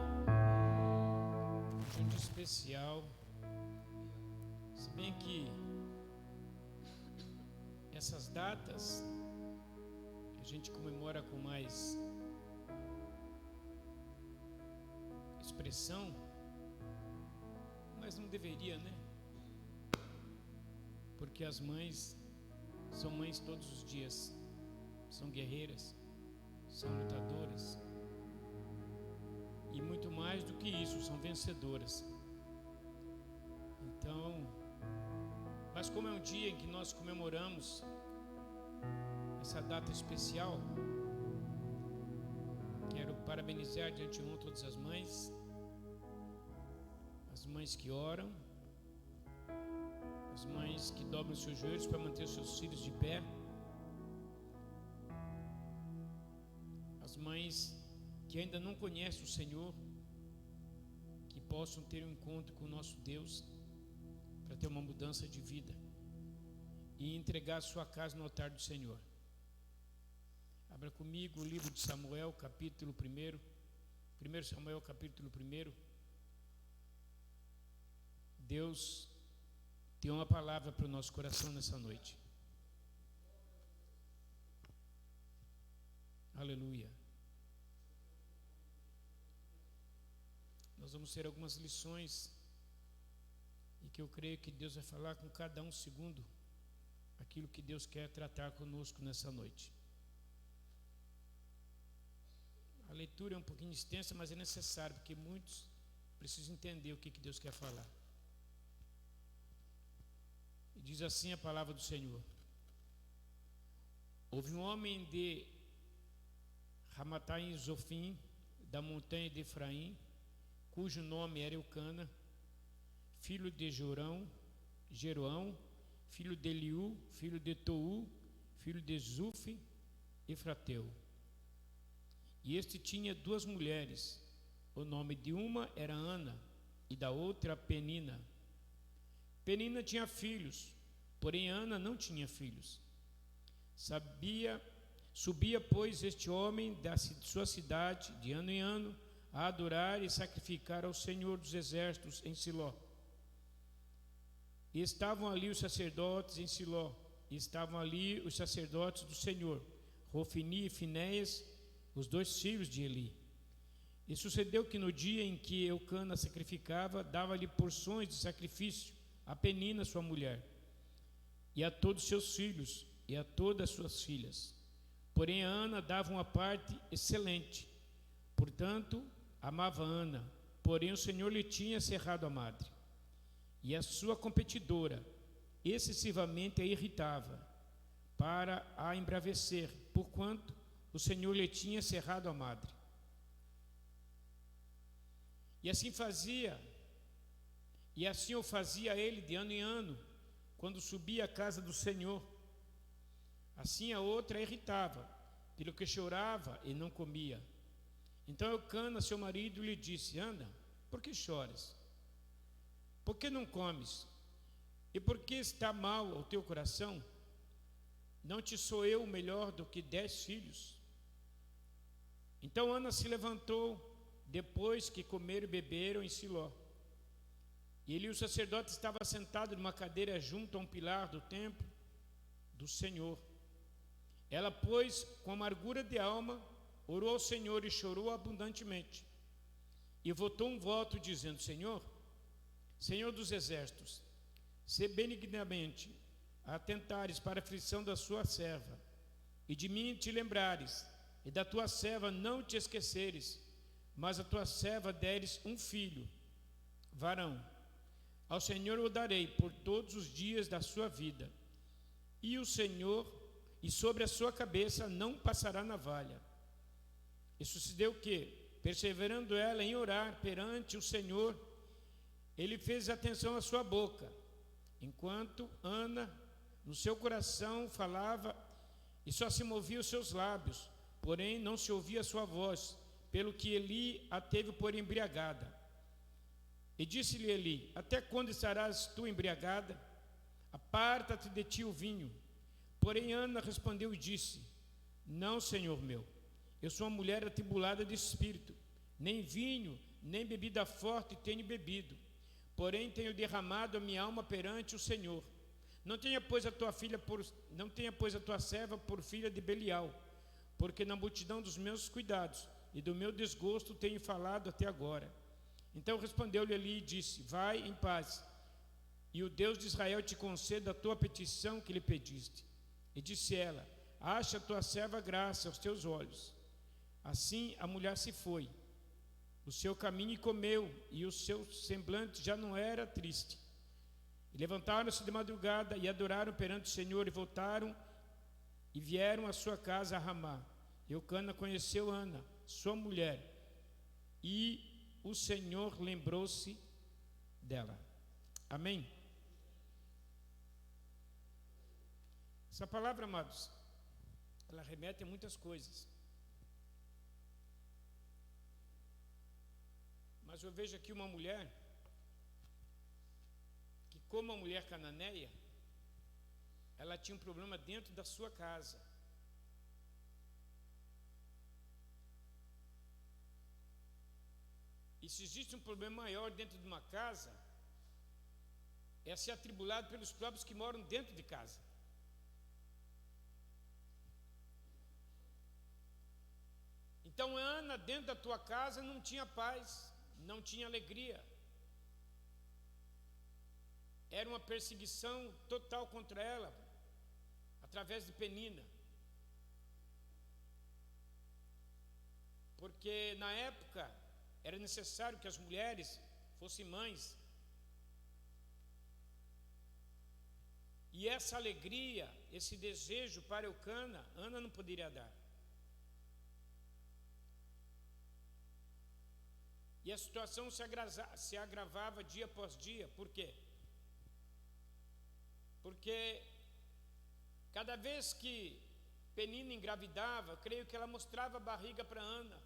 Hoje é um dia especial, se bem que essas datas a gente comemora com mais expressão, mas não deveria, né? Porque as mães são mães todos os dias, são guerreiras, são lutadoras e muito mais do que isso, são vencedoras. Então, mas como é um dia em que nós comemoramos essa data especial, quero parabenizar de antemão todas as mães que oram, as mães que dobram seus joelhos para manter seus filhos de pé, as mães que ainda não conhecem o Senhor, que possam ter um encontro com o nosso Deus para ter uma mudança de vida e entregar sua casa no altar do Senhor. Abra comigo o livro de Samuel, capítulo 1, 1 Samuel, capítulo 1. Deus tem uma palavra para o nosso coração nessa noite. Aleluia. Nós vamos ter algumas lições e que eu creio que Deus vai falar com cada um segundo aquilo que Deus quer tratar conosco nessa noite. A leitura é um pouquinho extensa, mas é necessário, porque muitos precisam entender o que Deus quer falar. E diz assim a palavra do Senhor: houve um homem de Ramataim Zofim, da montanha de Efraim, cujo nome era Eucana, filho de Jeroão, filho de Eliú, filho de Tou, filho de Zuf, Efrateu. E este tinha duas mulheres, o nome de uma era Ana e da outra Penina. Penina tinha filhos, porém Ana não tinha filhos. Subia, pois, este homem da sua cidade, de ano em ano, a adorar e sacrificar ao Senhor dos Exércitos em Siló. E estavam ali os sacerdotes em Siló, e estavam ali os sacerdotes do Senhor, Rofini e Finéias, os dois filhos de Eli. E sucedeu que no dia em que Eucana sacrificava, dava-lhe porções de sacrifício a Penina, sua mulher, e a todos seus filhos, e a todas suas filhas. Porém a Ana dava uma parte excelente, portanto amava Ana, porém o Senhor lhe tinha cerrado a madre. E a sua competidora excessivamente a irritava, para a embravecer, porquanto o Senhor lhe tinha cerrado a madre. E assim o fazia ele de ano em ano, quando subia à casa do Senhor. Assim a outra a irritava, pelo que chorava e não comia. Então Eucana, seu marido, lhe disse: Ana, por que choras? Por que não comes? E por que está mal o teu coração? Não te sou eu melhor do que 10 filhos? Então Ana se levantou, depois que comeram e beberam em Siló. E ele, o sacerdote, estava sentado numa cadeira junto a um pilar do templo do Senhor. Ela, pois, com amargura de alma, orou ao Senhor e chorou abundantemente. E votou um voto dizendo: Senhor dos exércitos, se benignamente atentares para a aflição da sua serva, e de mim te lembrares, e da tua serva não te esqueceres, mas a tua serva deres um filho, varão, ao Senhor o darei por todos os dias da sua vida, e sobre a sua cabeça não passará navalha. E sucedeu que, perseverando ela em orar perante o Senhor, ele fez atenção à sua boca, enquanto Ana, no seu coração, falava, e só se movia os seus lábios, porém não se ouvia a sua voz, pelo que Eli a teve por embriagada. E disse-lhe Eli: até quando estarás tu embriagada? Aparta-te de ti o vinho. Porém Ana respondeu e disse: não, Senhor meu, Eu sou uma mulher atribulada de espírito, nem vinho, nem bebida forte tenho bebido, porém tenho derramado a minha alma perante o Senhor. Não tenha, pois, a tua serva por filha de Belial, porque na multidão dos meus cuidados e do meu desgosto tenho falado até agora. Então respondeu-lhe Eli e disse: vai em paz, e o Deus de Israel te conceda a tua petição que lhe pediste. E disse ela: acha a tua serva graça aos teus olhos. Assim a mulher se foi o seu caminho e comeu, e o seu semblante já não era triste. E levantaram-se de madrugada e adoraram perante o Senhor, e voltaram e vieram à sua casa a Ramá. Eucana conheceu Ana, sua mulher, e o Senhor lembrou-se dela. Amém? Essa palavra, amados, ela remete a muitas coisas. Mas eu vejo aqui uma mulher que, como a mulher cananeia, ela tinha um problema dentro da sua casa. E se existe um problema maior dentro de uma casa, é ser atribulado pelos próprios que moram dentro de casa. Então Ana, dentro da tua casa, não tinha paz, não tinha alegria. Era uma perseguição total contra ela, através de Penina. Porque na época era necessário que as mulheres fossem mães. E essa alegria, esse desejo para Eucana, Ana não poderia dar. E a situação se agravava dia após dia. Por quê? Porque cada vez que Penina engravidava, eu creio que ela mostrava a barriga para Ana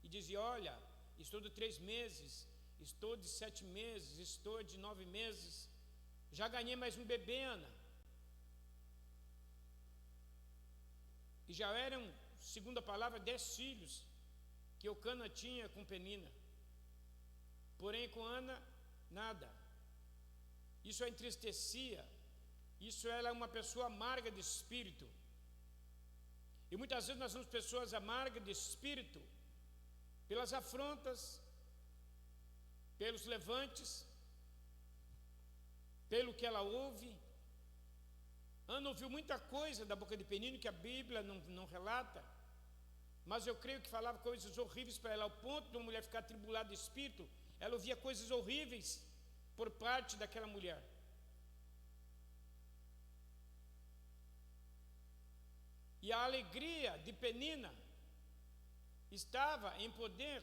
e dizia: olha, estou de 3 meses, estou de 7 meses, estou de 9 meses, já ganhei mais um bebê, Ana. E já eram, segundo a palavra, 10 filhos que Eucana tinha com Penina. Porém, com Ana, nada. Isso a entristecia. Isso ela é uma pessoa amarga de espírito. E muitas vezes nós somos pessoas amargas de espírito pelas afrontas, pelos levantes, pelo que ela ouve. Ana ouviu muita coisa da boca de Penina que a Bíblia não relata, mas eu creio que falava coisas horríveis para ela, ao ponto de uma mulher ficar atribulada de espírito. Ela ouvia coisas horríveis por parte daquela mulher. E a alegria de Penina estava em poder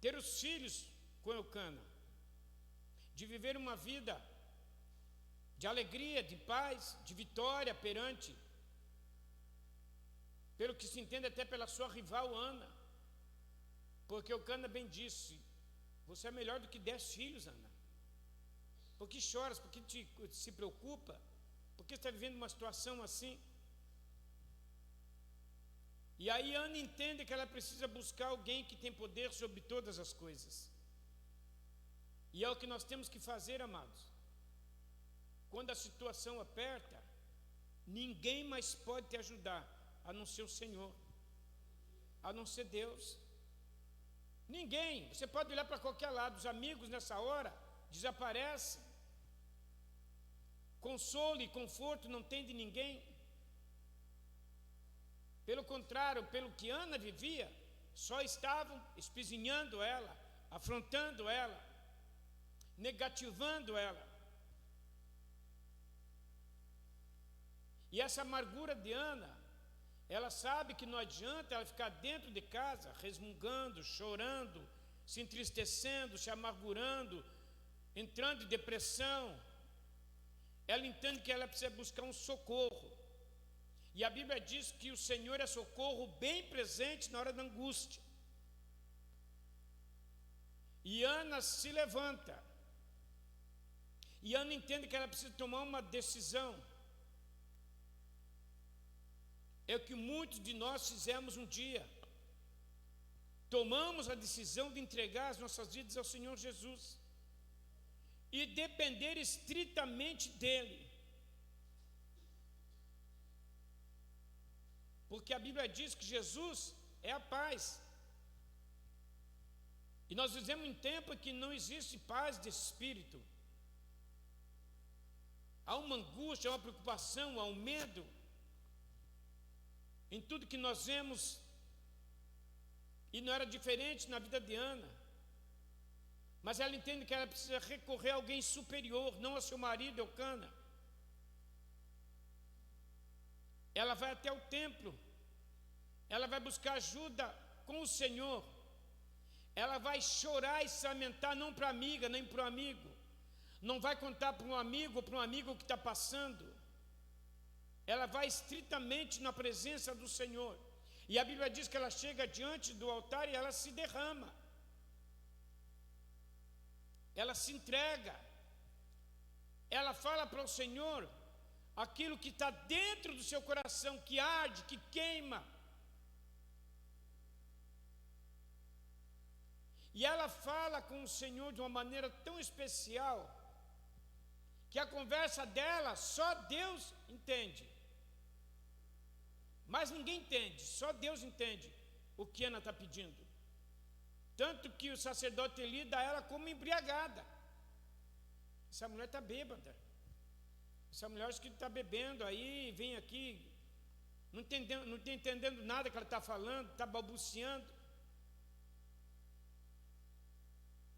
ter os filhos com Eucana, de viver uma vida de alegria, de paz, de vitória perante, pelo que se entende até pela sua rival Ana. Porque Eucana bem disse: você é melhor do que 10 filhos, Ana. Por que choras? Por que se preocupa? Por que está vivendo uma situação assim? E aí Ana entende que ela precisa buscar alguém que tem poder sobre todas as coisas. E é o que nós temos que fazer, amados. Quando a situação aperta, ninguém mais pode te ajudar, a não ser o Senhor, a não ser Deus. Ninguém. Você pode olhar para qualquer lado, os amigos nessa hora desaparecem. Consolo e conforto não tem de ninguém. Pelo contrário, pelo que Ana vivia, só estavam espizinhando ela, afrontando ela, negativando ela. E essa amargura de Ana, ela sabe que não adianta ela ficar dentro de casa, resmungando, chorando, se entristecendo, se amargurando, entrando em depressão. Ela entende que ela precisa buscar um socorro. E a Bíblia diz que o Senhor é socorro bem presente na hora da angústia. E Ana se levanta. E Ana entende que ela precisa tomar uma decisão. é o que muitos de nós fizemos um dia. Tomamos a decisão de entregar as nossas vidas ao Senhor Jesus e depender estritamente dEle. Porque a Bíblia diz que Jesus é a paz. E nós vivemos em tempo que não existe paz de espírito. Há uma angústia, há uma preocupação, há um medo em tudo que nós vemos. E não era diferente na vida de Ana. Mas ela entende que ela precisa recorrer a alguém superior, não ao seu marido Eucana. Ela vai até o templo. Ela vai buscar ajuda com o Senhor. Ela vai chorar e se lamentar, não para a amiga, nem para o amigo. Não vai contar para um amigo ou para um amigo que está passando. Ela vai estritamente na presença do Senhor. E a Bíblia diz que ela chega diante do altar e ela se derrama. Ela se entrega. Ela fala para o Senhor aquilo que está dentro do seu coração, que arde, que queima. E ela fala com o Senhor de uma maneira tão especial, que a conversa dela só Deus entende. Mas ninguém entende, só Deus entende o que Ana está pedindo. Tanto que o sacerdote Eli dá ela como embriagada. Essa mulher está bêbada. Essa mulher acho que está bebendo aí, vem aqui, não está entendendo nada que ela está falando, está balbuciando.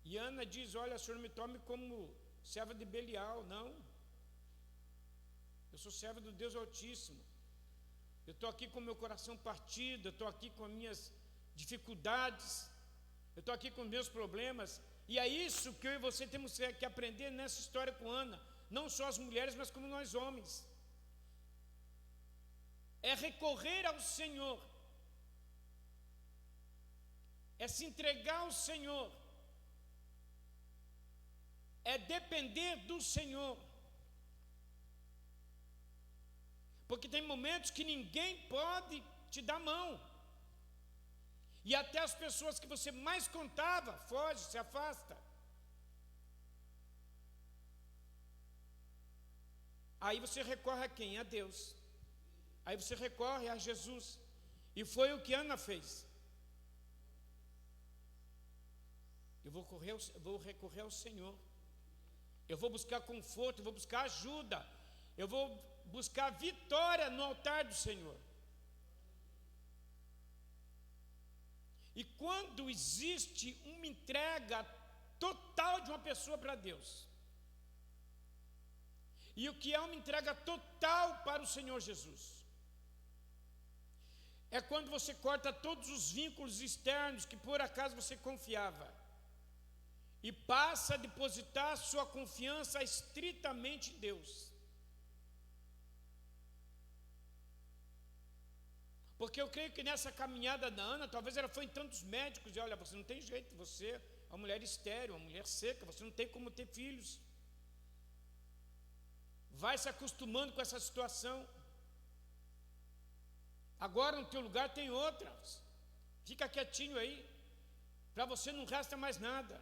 E Ana diz: olha, o Senhor me tome como serva de Belial. Não, eu sou serva do Deus Altíssimo. Eu estou aqui com o meu coração partido, eu estou aqui com as minhas dificuldades, eu estou aqui com os meus problemas. E é isso que eu e você temos que aprender nessa história com Ana. Não só as mulheres, mas como nós homens. É recorrer ao Senhor, é se entregar ao Senhor, é depender do Senhor. Porque tem momentos que ninguém pode te dar mão. E até as pessoas que você mais contava, foge, se afasta. Aí você recorre a quem? A Deus. Aí você recorre a Jesus. E foi o que Ana fez. Eu vou recorrer ao Senhor. Eu vou buscar conforto, eu vou buscar ajuda. Eu vou buscar vitória no altar do Senhor. E quando existe uma entrega total de uma pessoa para Deus, e o que é uma entrega total para o Senhor Jesus, é quando você corta todos os vínculos externos que por acaso você confiava, e passa a depositar sua confiança estritamente em Deus. Porque eu creio que nessa caminhada da Ana, talvez ela foi em tantos médicos e olha, você não tem jeito, você é uma mulher estéril, uma mulher seca, você não tem como ter filhos. Vai se acostumando com essa situação. Agora no teu lugar tem outras. Fica quietinho aí, para você não resta mais nada.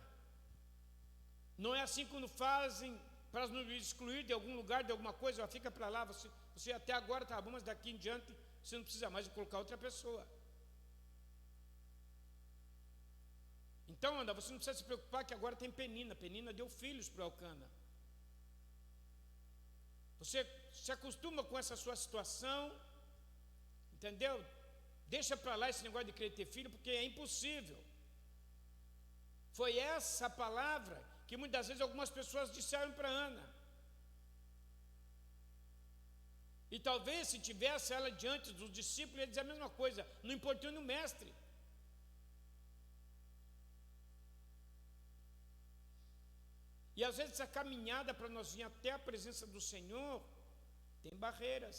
Não é assim quando fazem para nos excluir de algum lugar, de alguma coisa, fica para lá, você até agora está bom, mas daqui em diante você não precisa mais de colocar outra pessoa. Então, Ana, você não precisa se preocupar que agora tem Penina. Penina deu filhos para Elcana. Você se acostuma com essa sua situação, entendeu? Deixa para lá esse negócio de querer ter filho, porque é impossível. Foi essa palavra que muitas vezes algumas pessoas disseram para Ana. E talvez se tivesse ela diante dos discípulos, ia dizer a mesma coisa, não importune o mestre. E às vezes essa caminhada para nós vir até a presença do Senhor, tem barreiras.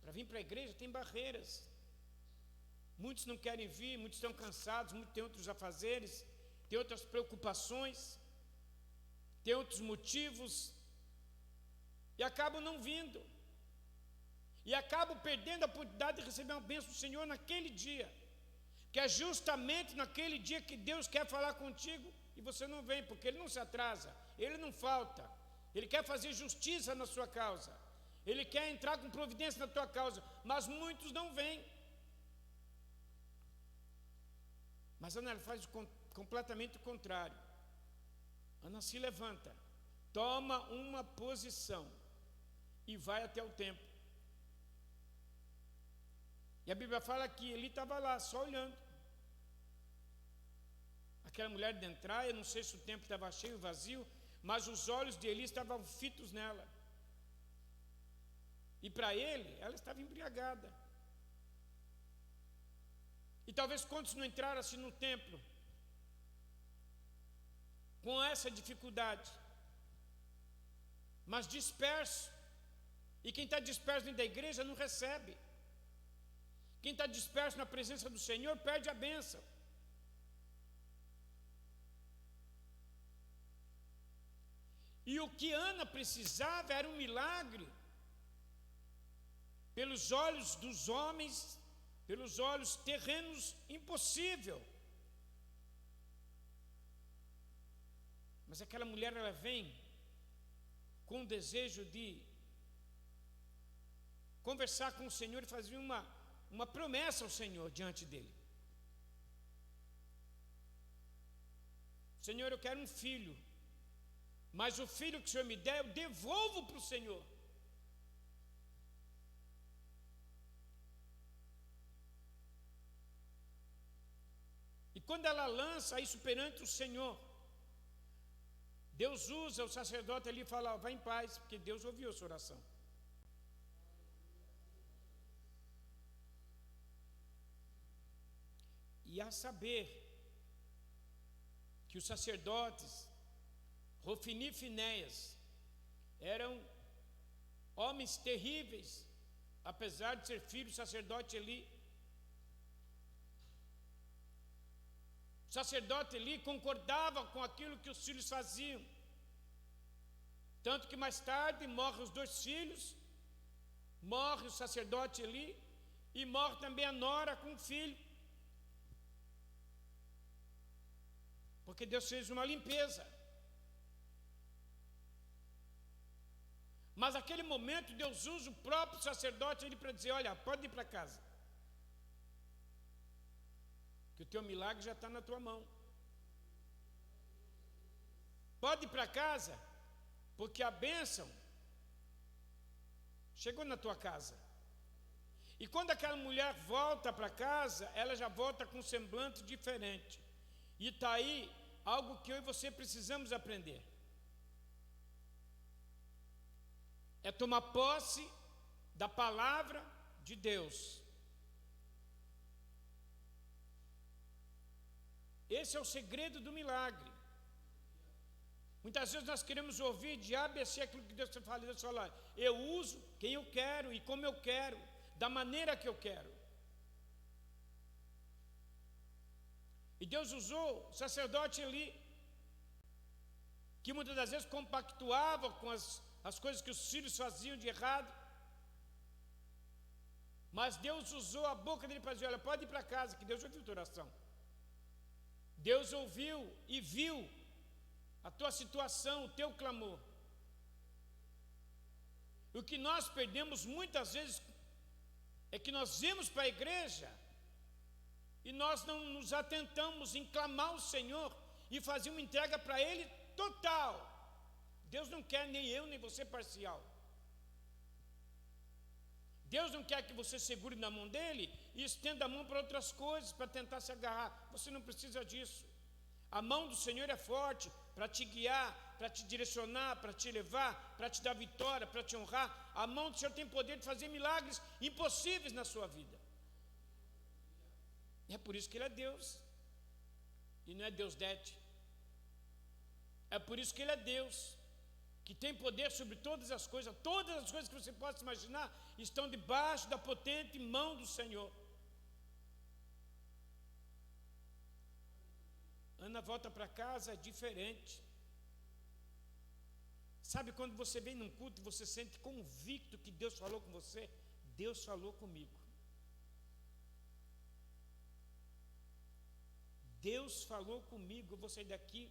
Para vir para a igreja tem barreiras. Muitos não querem vir, muitos estão cansados, muitos têm outros afazeres, têm outras preocupações, têm outros motivos, e acabam não vindo. e acabam perdendo a oportunidade de receber uma bênção do Senhor naquele dia, que é justamente naquele dia que Deus quer falar contigo e você não vem, porque Ele não se atrasa, Ele não falta, Ele quer fazer justiça na sua causa, Ele quer entrar com providência na tua causa, mas muitos não vêm. Mas Ana faz completamente o contrário. Ana se levanta, toma uma posição e vai até o templo. E a Bíblia fala que ele estava lá, só olhando. Aquela mulher de entrar, eu não sei se o templo estava cheio, vazio, mas os olhos de Eli estavam fitos nela. E para ele, ela estava embriagada. E talvez quantos não entraram assim no templo, com essa dificuldade, mas disperso. E quem está disperso dentro da igreja não recebe. Quem está disperso na presença do Senhor perde a bênção. E o que Ana precisava era um milagre, pelos olhos dos homens, pelos olhos terrenos, impossível. Mas aquela mulher, ela vem com o desejo de conversar com o Senhor e fazer uma promessa ao Senhor diante dele. Senhor, eu quero um filho, mas o filho que o Senhor me der, eu devolvo para o Senhor. E quando ela lança isso perante o Senhor, Deus usa o sacerdote ali e fala: vai em paz, porque Deus ouviu a sua oração. E a saber que os sacerdotes Rofini e Finéias eram homens terríveis, apesar de ser filho do sacerdote Eli. O sacerdote Eli concordava com aquilo que os filhos faziam, tanto que mais tarde morrem os 2 filhos, morre o sacerdote Eli e morre também a nora com o filho, porque Deus fez uma limpeza. Mas naquele momento Deus usa o próprio sacerdote Eli para dizer: olha, pode ir para casa, que o teu milagre já está na tua mão. Pode ir para casa, porque a bênção chegou na tua casa. E quando aquela mulher volta para casa, ela já volta com um semblante diferente. E está aí algo que eu e você precisamos aprender. É tomar posse da palavra de Deus. Esse é o segredo do milagre. Muitas vezes nós queremos ouvir de A, B, C aquilo que Deus está falando. Deus fala: eu uso quem eu quero e como eu quero, da maneira que eu quero. E Deus usou o sacerdote Eli, que muitas das vezes compactuava com as coisas que os filhos faziam de errado, mas Deus usou a boca dele para dizer: olha, pode ir para casa, que Deus ouviu a tua oração. Deus ouviu e viu a tua situação, o teu clamor. O que nós perdemos muitas vezes é que nós vamos para a igreja e nós não nos atentamos em clamar ao Senhor e fazer uma entrega para Ele total. Deus não quer nem eu nem você parcial. Deus não quer que você segure na mão dele e estenda a mão para outras coisas, para tentar se agarrar. Você não precisa disso. A mão do Senhor é forte para te guiar, para te direcionar, para te levar, para te dar vitória, para te honrar. A mão do Senhor tem poder de fazer milagres impossíveis na sua vida. E é por isso que Ele é Deus. E não é Deus Dete. É por isso que Ele é Deus, que tem poder sobre todas as coisas que você possa imaginar, estão debaixo da potente mão do Senhor. Ana volta para casa diferente. Sabe quando você vem num culto e você sente convicto que Deus falou com você? Deus falou comigo. Deus falou comigo, eu vou sair daqui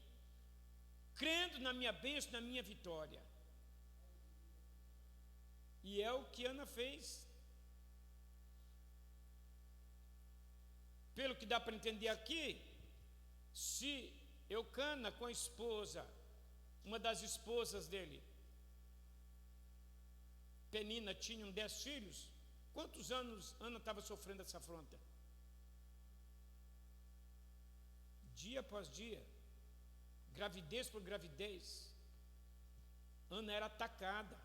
crendo na minha bênção, na minha vitória. E é o que Ana fez. Pelo que dá para entender aqui, se Eucana com a esposa, uma das esposas dele, Penina, tinham 10 filhos, quantos anos Ana estava sofrendo essa afronta? Dia após dia, gravidez por gravidez, Ana era atacada.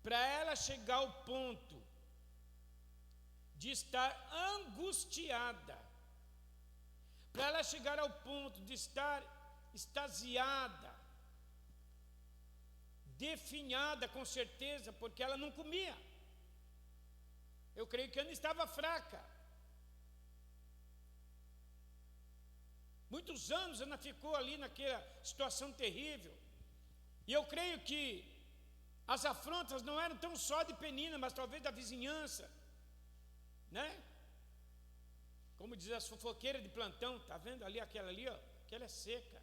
Para ela chegar ao ponto de estar angustiada, para ela chegar ao ponto de estar extasiada, definhada com certeza, porque ela não comia. Eu creio que Ana estava fraca. Muitos anos Ana ficou ali naquela situação terrível. E eu creio que as afrontas não eram tão só de Penina, mas talvez da vizinhança, né? Como diz as fofoqueiras de plantão, tá vendo ali aquela ali, ó, aquela é seca,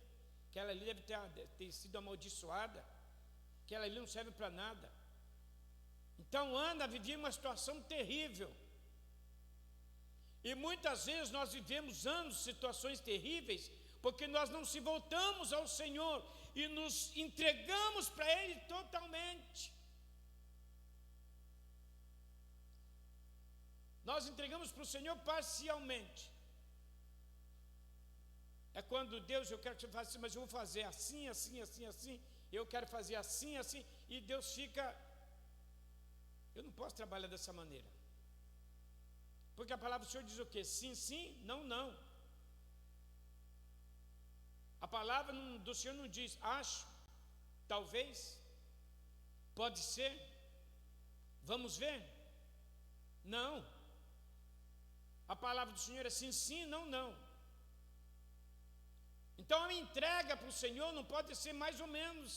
aquela ali deve ter sido amaldiçoada, aquela ali não serve para nada. Então Ana vivia uma situação terrível. E muitas vezes nós vivemos anos, situações terríveis, porque nós não se voltamos ao Senhor e nos entregamos para Ele totalmente. Nós entregamos para o Senhor parcialmente. É quando Deus, eu quero que você faça assim, mas eu vou fazer assim, assim, assim, assim, eu quero fazer assim, assim, e Deus fica, eu não posso trabalhar dessa maneira. Porque a palavra do Senhor diz o quê? Sim, sim, não, não. A palavra do Senhor não diz acho, talvez, pode ser, vamos ver. Não. A palavra do Senhor é sim, sim, não, não. Então a entrega para o Senhor não pode ser mais ou menos.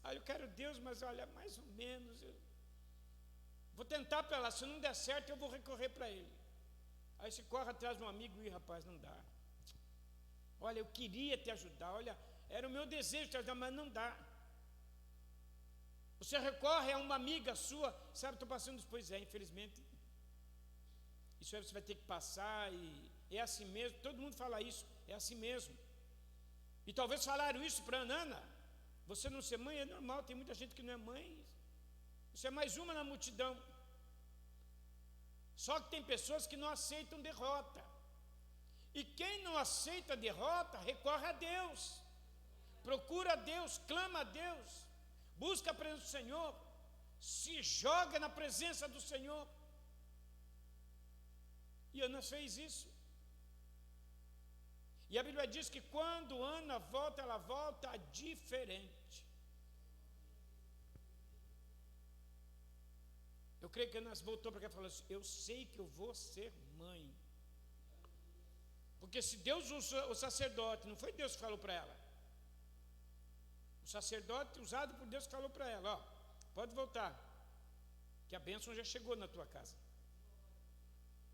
Ah, eu quero Deus, mas olha, mais ou menos. Vou tentar para lá, se não der certo eu vou recorrer para Ele. Aí você corre atrás de um amigo e rapaz, não dá. Olha, eu queria te ajudar, olha, era o meu desejo te ajudar, mas não dá. Você recorre a uma amiga sua, sabe, estou passando, pois é, infelizmente, isso aí você vai ter que passar, e é assim mesmo, todo mundo fala isso, é assim mesmo. E talvez falaram isso para Ana, você não ser mãe é normal, tem muita gente que não é mãe, você é mais uma na multidão. Só que tem pessoas que não aceitam derrota. E quem não aceita derrota, recorre a Deus. Procura a Deus, clama a Deus. Busca a presença do Senhor. Se joga na presença do Senhor. E Ana fez isso. E a Bíblia diz que quando Ana volta, ela volta diferente. Eu creio que Ana voltou para cá e falou assim, eu sei que eu vou ser mãe. Porque se Deus usou o sacerdote, não foi Deus que falou para ela. O sacerdote usado por Deus falou para ela, ó, pode voltar, que a bênção já chegou na tua casa,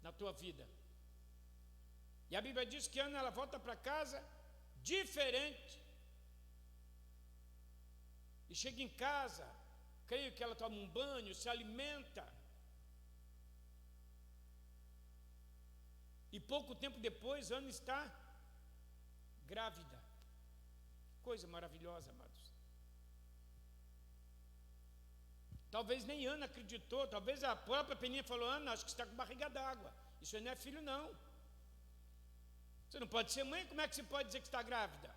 na tua vida. E a Bíblia diz que Ana, ela volta para casa diferente. E chega em casa, creio que ela toma um banho, se alimenta. E pouco tempo depois, Ana está grávida. Coisa maravilhosa, amados. Talvez nem Ana acreditou, talvez a própria Penina falou, Ana, acho que você está com barriga d'água. Isso aí não é filho, não. Você não pode ser mãe, como é que você pode dizer que está grávida?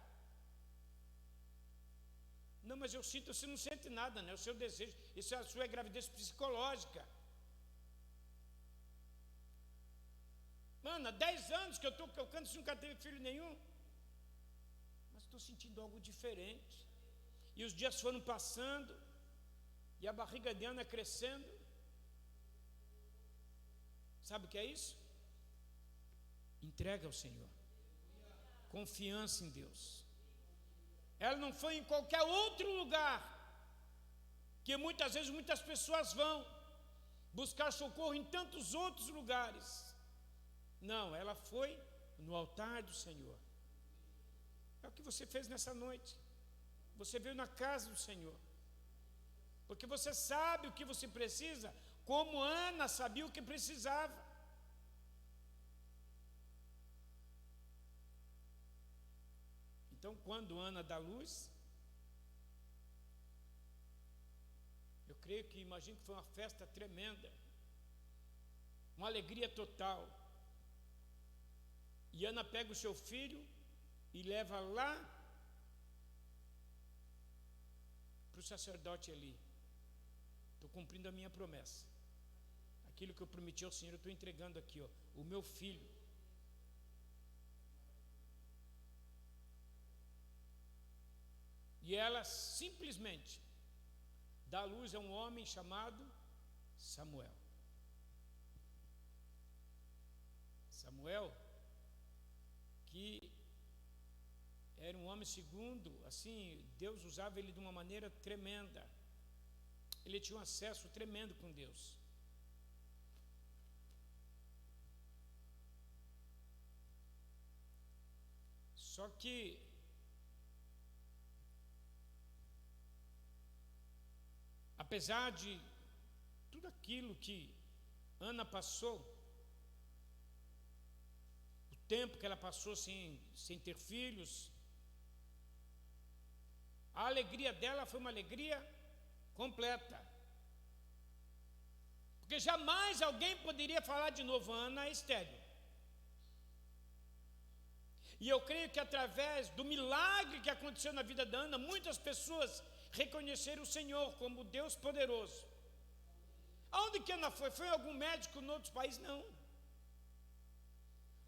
Não, mas eu sinto, você não sente nada, né? O seu desejo, isso é a sua gravidez psicológica. Mano, há 10 anos que eu canto, você nunca teve filho nenhum. Mas estou sentindo algo diferente. E os dias foram passando, e a barriga de Ana crescendo. Sabe o que é isso? Entrega ao Senhor. Confiança em Deus. Ela não foi em qualquer outro lugar que muitas vezes muitas pessoas vão buscar socorro em tantos outros lugares. Não, ela foi no altar do Senhor. É o que você fez nessa noite. Você veio na casa do Senhor, porque você sabe o que você precisa, como Ana sabia o que precisava. Então, quando Ana dá luz, eu creio que, imagino que foi uma festa tremenda, uma alegria total. E Ana pega o seu filho e leva lá para o sacerdote ali. Estou cumprindo a minha promessa. Aquilo que eu prometi ao Senhor, eu estou entregando aqui, ó, o meu filho. E ela simplesmente dá luz a um homem chamado Samuel. Samuel, que era um homem segundo, assim, Deus usava ele de uma maneira tremenda. Ele tinha um acesso tremendo com Deus. Só que apesar de tudo aquilo que Ana passou, o tempo que ela passou sem ter filhos, a alegria dela foi uma alegria completa. Porque jamais alguém poderia falar de novo, Ana é estéril. E eu creio que através do milagre que aconteceu na vida da Ana, muitas pessoas reconheceram o Senhor como Deus poderoso. Aonde que Ana foi? Foi em algum médico em outros países? Não.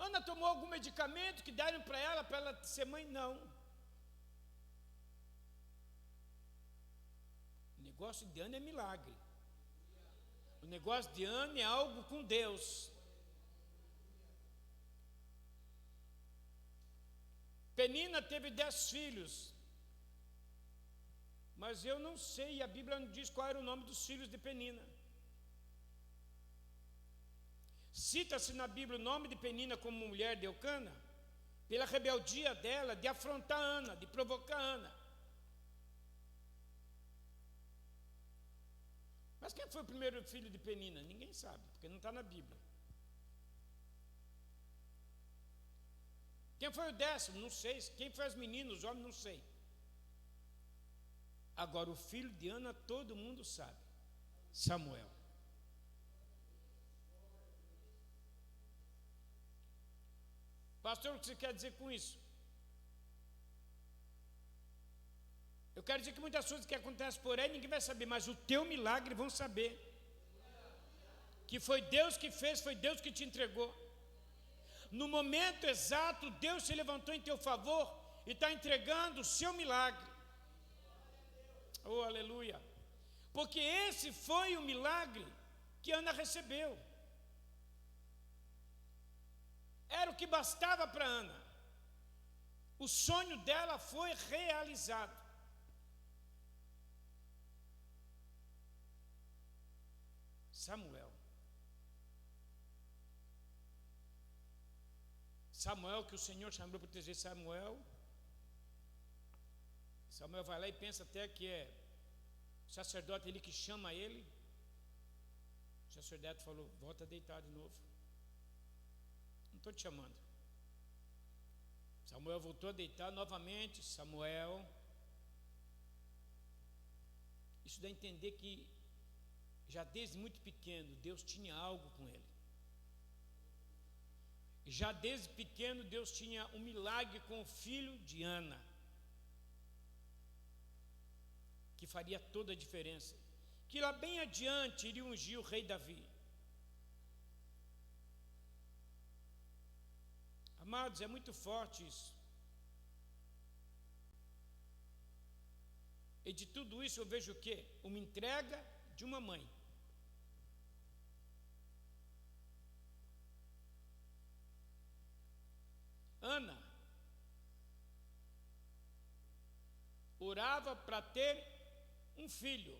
Ana tomou algum medicamento que deram para ela ser mãe? Não. O negócio de Ana é milagre. O negócio de Ana é algo com Deus. Penina teve 10 filhos. Mas eu não sei, a Bíblia não diz qual era o nome dos filhos de Penina. Cita-se na Bíblia o nome de Penina como mulher de Eucana, pela rebeldia dela de afrontar Ana, de provocar Ana. Mas quem foi o primeiro filho de Penina? Ninguém sabe, porque não está na Bíblia. Quem foi o 10º? Não sei. Quem foi as meninas, os homens? Não sei. Agora, o filho de Ana, todo mundo sabe. Samuel. Pastor, o que você quer dizer com isso? Eu quero dizer que muitas coisas que acontecem por aí, ninguém vai saber, mas o teu milagre vão saber. Que foi Deus que fez, foi Deus que te entregou. No momento exato, Deus se levantou em teu favor e está entregando o seu milagre. Oh, aleluia! Porque esse foi o milagre que Ana recebeu. Era o que bastava para Ana. O sonho dela foi realizado. Samuel, que o Senhor chamou para proteger Samuel. Samuel vai lá e pensa até que é o sacerdote ele que chama ele. O sacerdote falou: volta a deitar de novo. Não estou te chamando. Samuel voltou a deitar novamente. Samuel. Isso dá a entender que já desde muito pequeno Deus tinha algo com ele. Já desde pequeno Deus tinha um milagre com o filho de Ana, que faria toda a diferença, que lá bem adiante iria ungir o rei Davi. Amados, é muito forte isso. E de tudo isso eu vejo o quê? Uma entrega de uma mãe. Ana orava para ter um filho,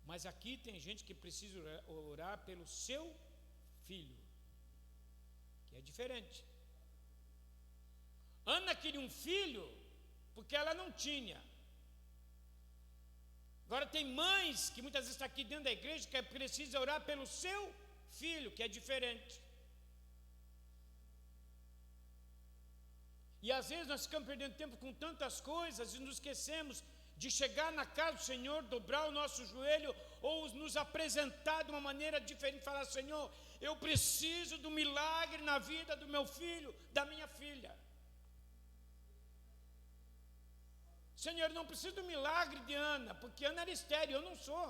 Mas aqui tem gente que precisa orar pelo seu filho, que é diferente. Ana queria um filho porque ela não tinha. Agora tem mães que muitas vezes estão aqui dentro da igreja que precisam orar pelo seu filho, que é diferente. E às vezes nós ficamos perdendo tempo com tantas coisas e nos esquecemos de chegar na casa do Senhor, dobrar o nosso joelho ou nos apresentar de uma maneira diferente, falar: Senhor, eu preciso do milagre na vida do meu filho, da minha filha. Senhor, não preciso do milagre de Ana, porque Ana era estéril, eu não sou.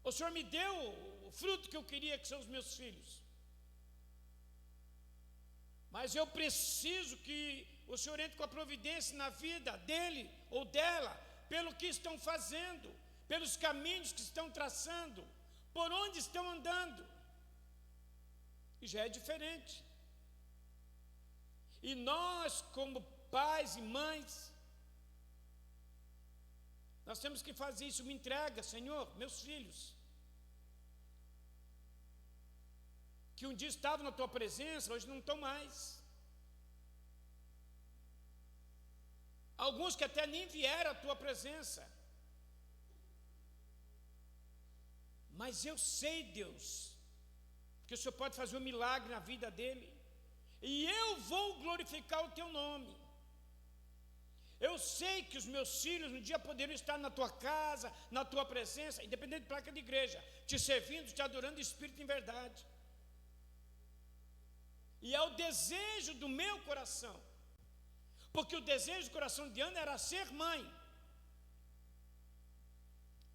O Senhor me deu o fruto que eu queria, que são os meus filhos. Mas eu preciso que o Senhor entre com a providência na vida dele ou dela, pelo que estão fazendo, pelos caminhos que estão traçando, por onde estão andando. E já é diferente. E nós, como pais e mães, nós temos que fazer isso. Me entrega, Senhor, meus filhos, que um dia estavam na tua presença, hoje não estão mais. Alguns que até nem vieram à tua presença. Mas eu sei, Deus, que o Senhor pode fazer um milagre na vida dele, e eu vou glorificar o teu nome. Eu sei que os meus filhos um dia poderão estar na tua casa, na tua presença, independente de placa de igreja, te servindo, te adorando em espírito e em verdade. E é o desejo do meu coração, porque o desejo do coração de Ana era ser mãe,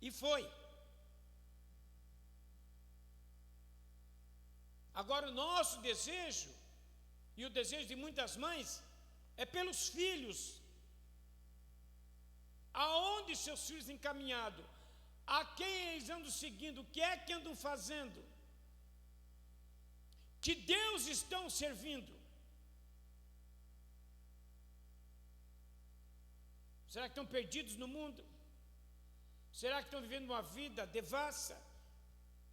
e foi. Agora o nosso desejo, e o desejo de muitas mães, é pelos filhos. Aonde seus filhos têm encaminhado? A quem eles andam seguindo? O que é que andam fazendo? Que Deus estão servindo? Será que estão perdidos no mundo? Será que estão vivendo uma vida devassa?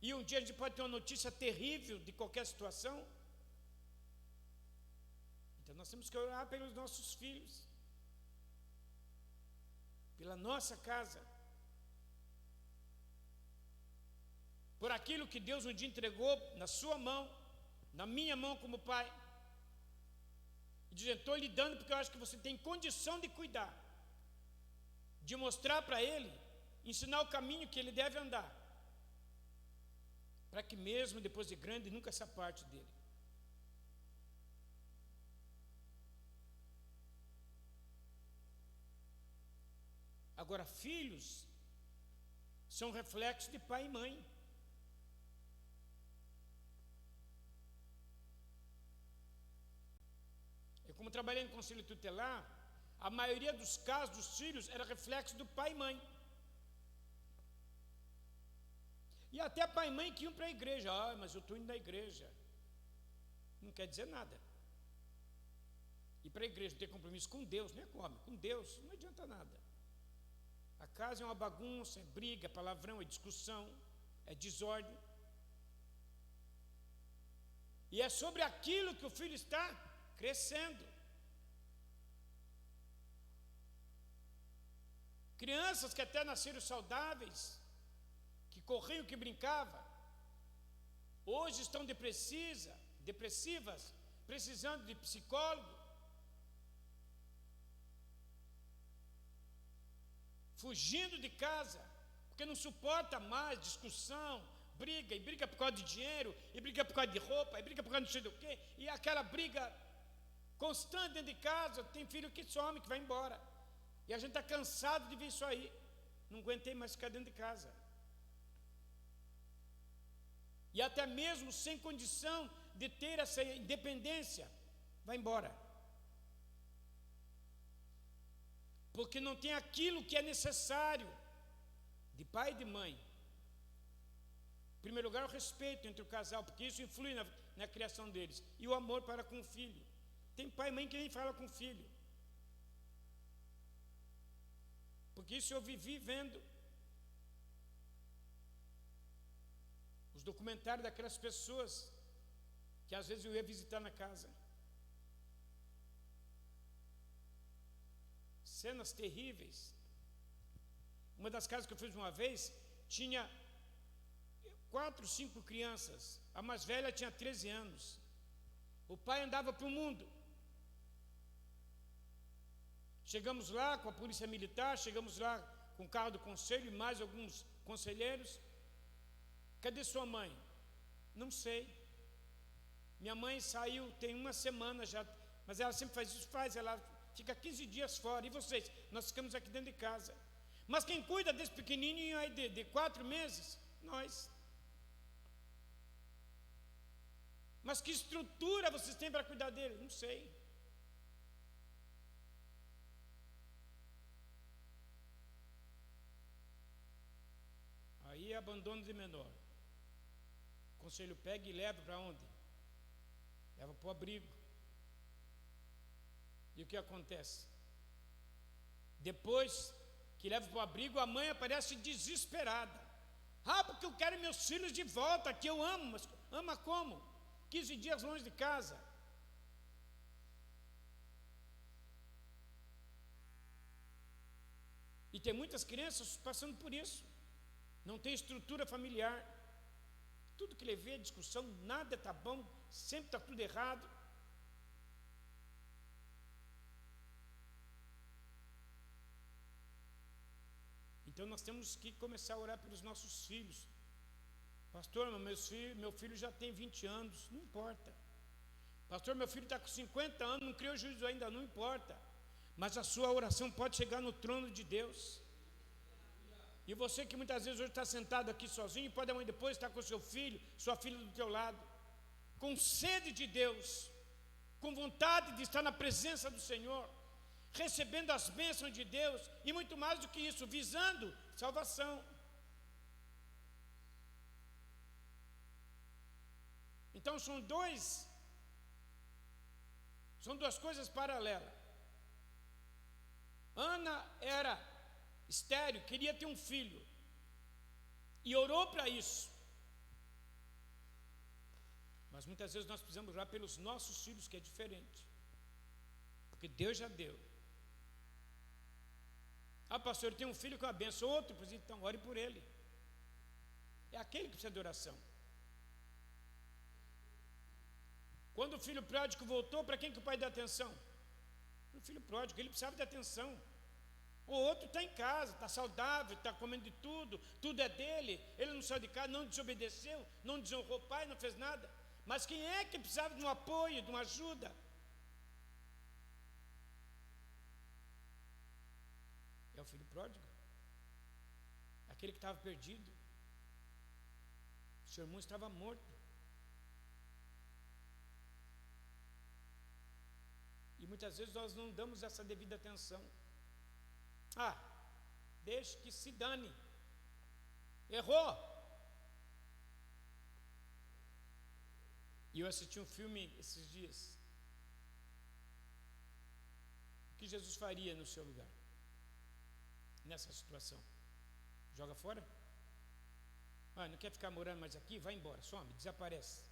E um dia a gente pode ter uma notícia terrível de qualquer situação? Então nós temos que orar pelos nossos filhos, pela nossa casa, por aquilo que Deus um dia entregou na sua mão, na minha mão como pai, e dizendo: estou lhe dando porque eu acho que você tem condição de cuidar, de mostrar para ele, ensinar o caminho que ele deve andar, para que mesmo depois de grande nunca se aparte dele. Agora, filhos são reflexos de pai e mãe. Eu, como trabalhei em conselho tutelar, a maioria dos casos dos filhos era reflexo do pai e mãe. E até pai e mãe que iam para a igreja. Ah, mas eu estou indo na igreja. Não quer dizer nada. Ir para a igreja, ter compromisso com Deus, não é com homem, com Deus, não adianta nada. A casa é uma bagunça, é briga, é palavrão, é discussão, é desordem. E é sobre aquilo que o filho está crescendo. Crianças que até nasceram saudáveis, que corriam, que brincavam, hoje estão depressivas, precisando de psicólogo, fugindo de casa, porque não suporta mais discussão, briga, e briga por causa de dinheiro, e briga por causa de roupa, e briga por causa de não sei do quê, e aquela briga constante dentro de casa. Tem filho que some, que vai embora, e a gente está cansado de ver isso aí. Não aguentei mais ficar dentro de casa, e até mesmo sem condição de ter essa independência, vai embora, porque não tem aquilo que é necessário de pai e de mãe. Em primeiro lugar, o respeito entre o casal, porque isso influi na criação deles, e o amor para com o filho. Tem pai e mãe que nem fala com o filho, porque isso eu vivi vendo. os documentários daquelas pessoas que às vezes eu ia visitar na casa. Cenas terríveis. Uma das casas que eu fiz uma vez, tinha 4, 5 crianças. A mais velha tinha 13 anos. O pai andava para o mundo. Chegamos lá com a polícia militar, chegamos lá com o carro do conselho e mais alguns conselheiros. Cadê sua mãe? Não sei. Minha mãe saiu tem uma semana já, mas ela sempre faz isso, ela fica 15 dias fora. E vocês? Nós ficamos aqui dentro de casa. Mas quem cuida desse pequenininho aí de 4 meses? Nós. Mas que estrutura vocês têm para cuidar dele? Não sei. Aí abandono de menor. O conselho pega e leva para onde? Leva para o abrigo. E o que acontece? Depois que leva para o abrigo, a mãe aparece desesperada. Porque eu quero meus filhos de volta, que eu amo. Mas ama como? 15 dias longe de casa. E tem muitas crianças passando por isso. Não tem estrutura familiar. Tudo que levei a discussão, nada está bom, sempre está tudo errado. Então nós temos que começar a orar pelos nossos filhos. Pastor, meu filho já tem 20 anos, não importa. Pastor, meu filho está com 50 anos, não criou juízo ainda, não importa. Mas a sua oração pode chegar no trono de Deus. E você que muitas vezes hoje está sentado aqui sozinho, pode amanhã depois estar com seu filho, sua filha do teu lado, com sede de Deus, com vontade de estar na presença do Senhor, recebendo as bênçãos de Deus, e muito mais do que isso, visando salvação. Então são duas coisas paralelas. Ana era estéril, queria ter um filho, e orou para isso. Mas muitas vezes nós precisamos orar pelos nossos filhos, que é diferente, porque Deus já deu. Pastor, tem um filho com a benção, outro, pois então ore por ele. É aquele que precisa de oração. Quando o filho pródigo voltou, para quem que o pai dá atenção? Para o filho pródigo, ele precisava de atenção. O outro está em casa, está saudável, está comendo de tudo, tudo é dele, ele não saiu de casa, não desobedeceu, não desonrou o pai, não fez nada. Mas quem é que precisava de um apoio, de uma ajuda? É o filho pródigo, aquele que estava perdido. O seu irmão estava morto. E muitas vezes nós não damos essa devida atenção. Deixe que se dane. Errou. E eu assisti um filme esses dias. O que Jesus faria no seu lugar? Nessa situação? Joga fora? Não quer ficar morando mais aqui? Vai embora, some, desaparece.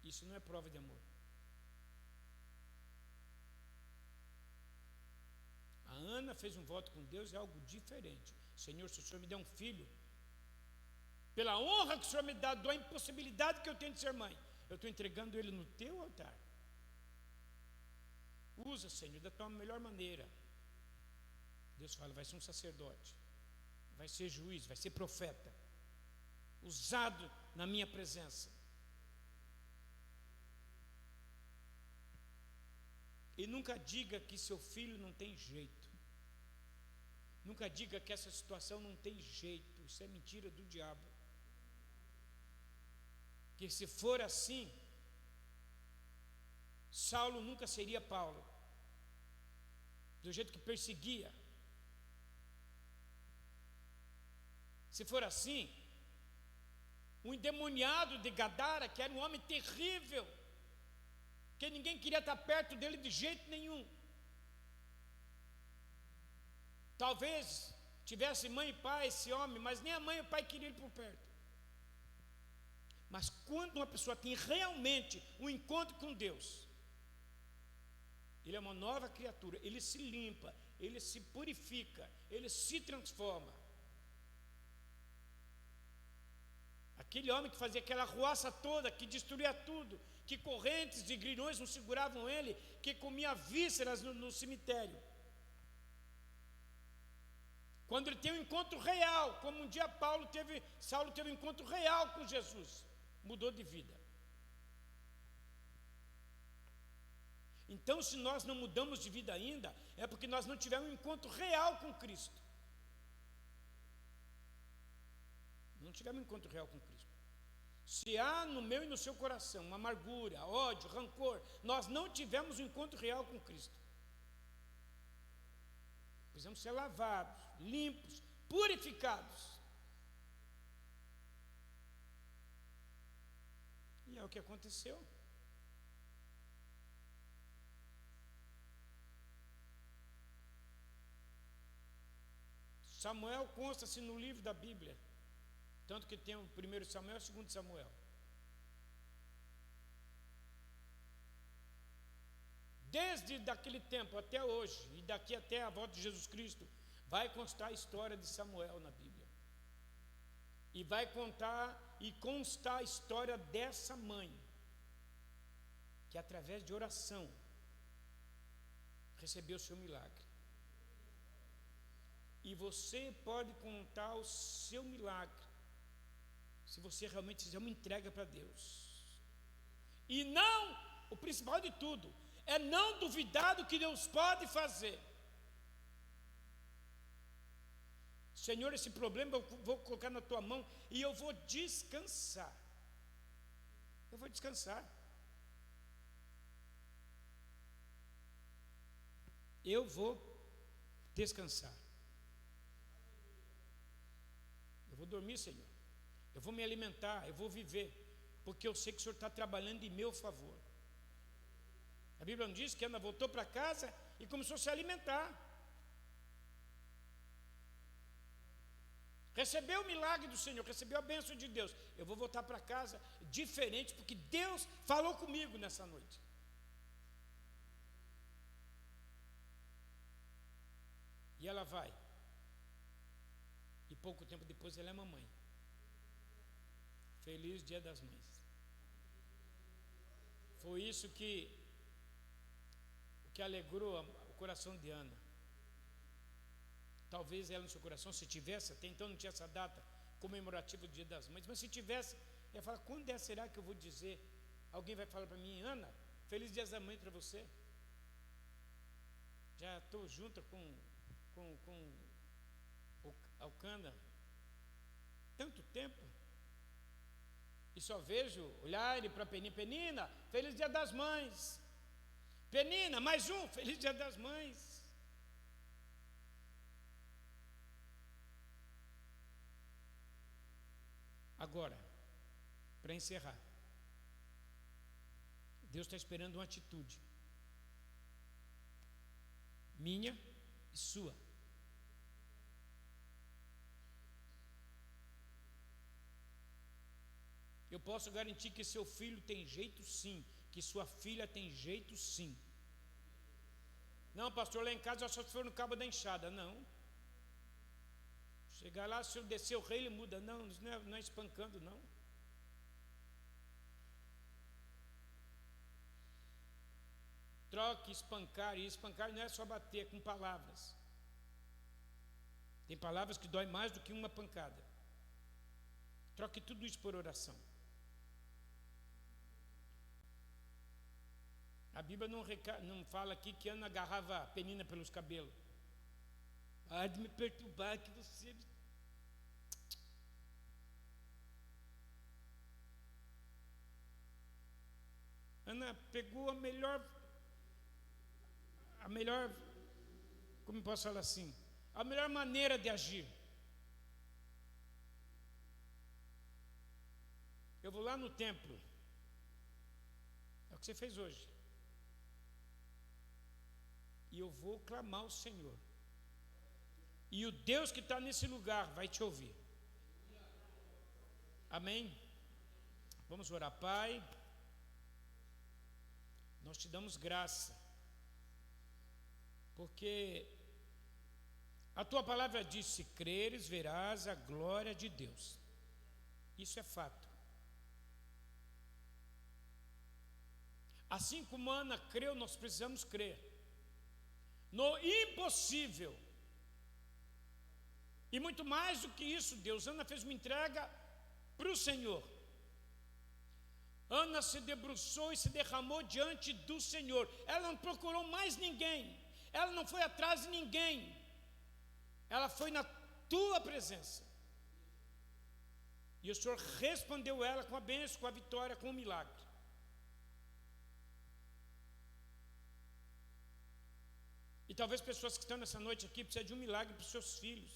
Isso não é prova de amor. A Ana fez um voto com Deus, é algo diferente. Senhor, se o Senhor me der um filho, pela honra que o Senhor me dá, da impossibilidade que eu tenho de ser mãe, eu estou entregando ele no teu altar. Usa, Senhor, da tua melhor maneira. Deus fala, vai ser um sacerdote, vai ser juiz, vai ser profeta, usado na minha presença. E nunca diga que seu filho não tem jeito. Nunca diga que essa situação não tem jeito. Isso é mentira do diabo. Que se for assim, Saulo nunca seria Paulo. Do jeito que perseguia. Se for assim, o endemoniado de Gadara, que era um homem terrível, que ninguém queria estar perto dele de jeito nenhum, talvez tivesse mãe e pai esse homem, mas nem a mãe e o pai queriam ele por perto. Mas quando uma pessoa tem realmente um encontro com Deus, ele é uma nova criatura, ele se limpa, ele se purifica, ele se transforma. Aquele homem que fazia aquela ruaça toda, que destruía tudo, que correntes de grilhões não seguravam ele, que comia vísceras no cemitério. Quando ele tem um encontro real, como um dia Saulo teve um encontro real com Jesus, mudou de vida. Então, se nós não mudamos de vida ainda, é porque nós não tivemos um encontro real com Cristo. Não tivemos um encontro real com Cristo. Se há no meu e no seu coração uma amargura, ódio, rancor, nós não tivemos um encontro real com Cristo. Precisamos ser lavados, limpos, purificados. E é o que aconteceu. Samuel consta-se no livro da Bíblia, tanto que tem o 1 Samuel e o 2 Samuel. Desde daquele tempo até hoje, e daqui até a volta de Jesus Cristo, vai constar a história de Samuel na Bíblia. E vai constar a história dessa mãe, que através de oração recebeu o seu milagre. E você pode contar o seu milagre se você realmente fizer uma entrega para Deus. E não, o principal de tudo, é não duvidar do que Deus pode fazer. Senhor, esse problema eu vou colocar na tua mão e eu vou descansar. Eu vou descansar. Eu vou descansar. Eu vou dormir, Senhor. Eu vou me alimentar, eu vou viver, porque eu sei que o Senhor está trabalhando em meu favor. A Bíblia não diz que Ana voltou para casa e começou a se alimentar. Recebeu o milagre do Senhor, recebeu a bênção de Deus. Eu vou voltar para casa diferente, porque Deus falou comigo nessa noite. E ela vai. E pouco tempo depois ela é mamãe. Feliz Dia das Mães. Foi isso que alegrou o coração de Ana. Talvez ela no seu coração, se tivesse, até então não tinha essa data comemorativa do Dia das Mães, mas se tivesse, ia falar, quando será que eu vou dizer? Alguém vai falar para mim, Ana, feliz Dia das Mães para você. Já estou junto com o Alcântara tanto tempo, e só vejo olhar ele para Penina, Penina, feliz Dia das Mães. Penina, mais um, feliz Dia das Mães. Agora, para encerrar, Deus está esperando uma atitude minha e sua. Eu posso garantir que seu filho tem jeito sim, que sua filha tem jeito sim. Não, pastor, lá em casa só se for no cabo da enxada. Não. Chegar lá, se eu descer o rei, ele muda. Não, não é espancando, não. Troque espancar, e espancar não é só bater, é com palavras. Tem palavras que doem mais do que uma pancada. Troque tudo isso por oração. A Bíblia não fala aqui que Ana agarrava a Penina pelos cabelos. Para de me perturbar que você... Ana pegou a melhor, como posso falar assim, a melhor maneira de agir. Eu vou lá no templo. É o que você fez hoje. E eu vou clamar ao Senhor. E o Deus que está nesse lugar vai te ouvir. Amém? Vamos orar. Pai, nós te damos graça, porque a tua palavra diz: se creres, verás a glória de Deus. Isso é fato. Assim como Ana creu, nós precisamos crer no impossível. E muito mais do que isso, Deus, Ana fez uma entrega para o Senhor. Ana se debruçou e se derramou diante do Senhor. Ela não procurou mais ninguém, ela não foi atrás de ninguém, ela foi na tua presença. E o Senhor respondeu ela com a bênção, com a vitória, com o milagre. E talvez pessoas que estão nessa noite aqui precisem de um milagre para os seus filhos,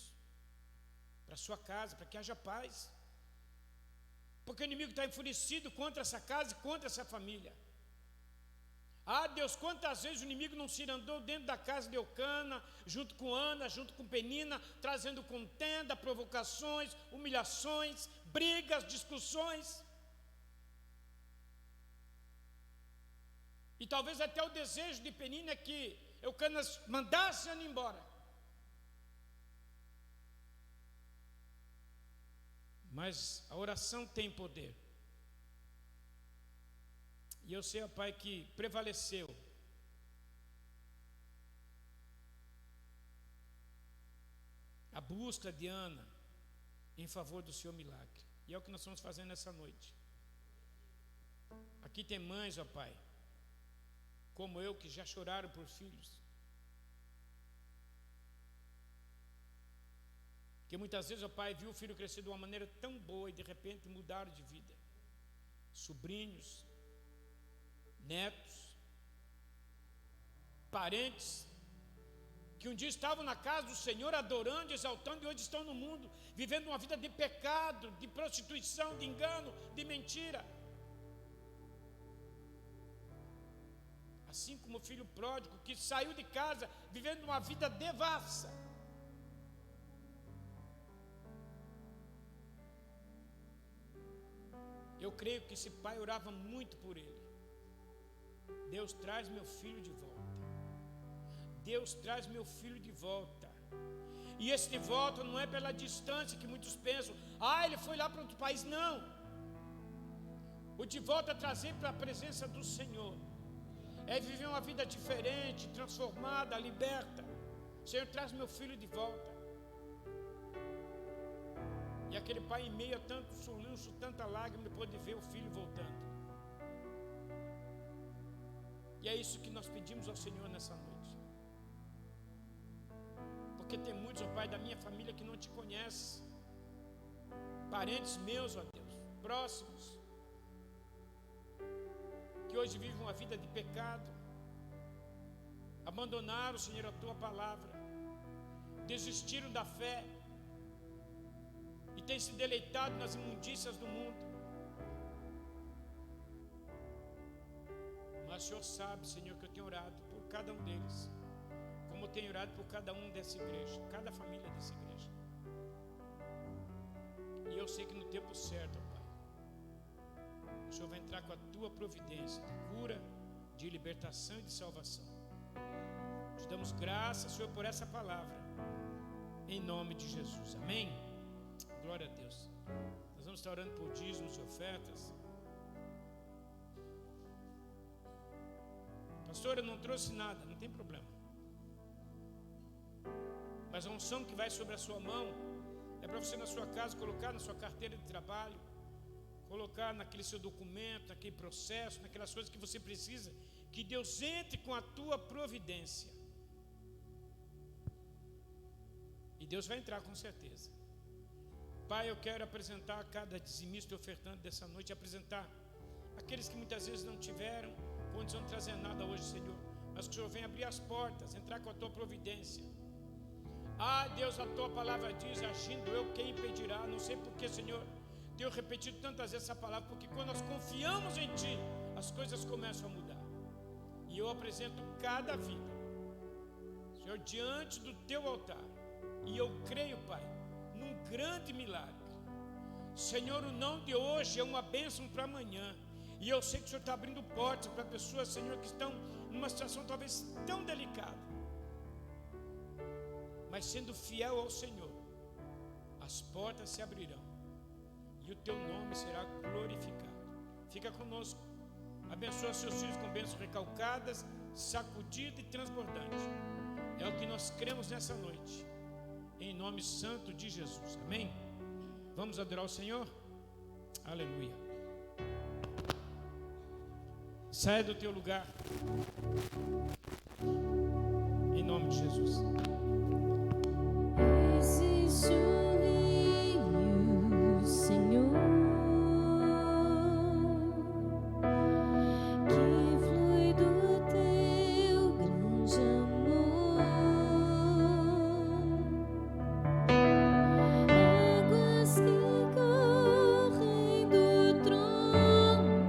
para a sua casa, para que haja paz. Porque o inimigo está enfurecido contra essa casa e contra essa família. Ah, Deus, quantas vezes o inimigo não se andou dentro da casa de Eucana, junto com Ana, junto com Penina, trazendo contenda, provocações, humilhações, brigas, discussões. E talvez até o desejo de Penina é que Eucana mandasse Ana embora. Mas a oração tem poder. E eu sei, ó Pai, que prevaleceu a busca de Ana em favor do seu milagre. E é o que nós estamos fazendo nessa noite. Aqui tem mães, ó Pai, como eu, que já choraram por filhos. Que muitas vezes o pai viu o filho crescer de uma maneira tão boa e de repente mudaram de vida. Sobrinhos, netos, parentes, que um dia estavam na casa do Senhor adorando, exaltando, e hoje estão no mundo, vivendo uma vida de pecado, de prostituição, de engano, de mentira. Assim como o filho pródigo que saiu de casa vivendo uma vida devassa. Eu creio que esse pai orava muito por ele. Deus, traz meu filho de volta. Deus, traz meu filho de volta. E esse de volta não é pela distância que muitos pensam. Ah, ele foi lá para outro país. Não. O de volta é trazer para a presença do Senhor. É viver uma vida diferente, transformada, liberta. Senhor, traz meu filho de volta. E aquele pai, em meio a tanto soluço, tanta lágrima, depois de ver o filho voltando. E é isso que nós pedimos ao Senhor nessa noite. Porque tem muitos, ó Pai, da minha família que não te conhecem. Parentes meus, ó Deus, próximos, que hoje vivem uma vida de pecado, abandonaram, Senhor, a tua palavra, desistiram da fé e têm se deleitado nas imundícias do mundo. Mas o Senhor sabe, Senhor, que eu tenho orado por cada um deles, como eu tenho orado por cada um dessa igreja, cada família dessa igreja. E eu sei que no tempo certo, ó Pai, o Senhor vai entrar com a tua providência de cura, de libertação e de salvação. Te damos graças, Senhor, por essa palavra, em nome de Jesus. Amém? Glória a Deus. Nós vamos estar orando por dízimos e ofertas. Pastor, eu não trouxe nada, não tem problema. Mas a unção que vai sobre a sua mão é para você na sua casa colocar na sua carteira de trabalho, colocar naquele seu documento, naquele processo, naquelas coisas que você precisa, que Deus entre com a tua providência. E Deus vai entrar com certeza. Pai, eu quero apresentar a cada dizimista e ofertante dessa noite, apresentar aqueles que muitas vezes não tiveram condição de trazer nada hoje, Senhor, mas que o Senhor venha abrir as portas, entrar com a tua providência. Ah, Deus, a tua palavra diz, agindo eu, quem impedirá? Não sei porquê, Senhor, tenho repetido tantas vezes essa palavra, porque quando nós confiamos em Ti, as coisas começam a mudar. E eu apresento cada vida, Senhor, diante do Teu altar, E eu creio, Pai, num grande milagre. Senhor, o não de hoje é uma bênção para amanhã. E eu sei que o Senhor está abrindo portas para pessoas, Senhor, que estão numa situação talvez tão delicada. Mas sendo fiel ao Senhor, as portas se abrirão e o teu nome será glorificado. Fica conosco. Abençoa seus filhos com bênçãos recalcadas, sacudidas e transbordantes. É o que nós cremos nessa noite. Em nome santo de Jesus. Amém? Vamos adorar o Senhor? Aleluia. Saia do teu lugar. Em nome de Jesus. Existe rio, Senhor, que flui do teu grande amor, águas que correm do trono,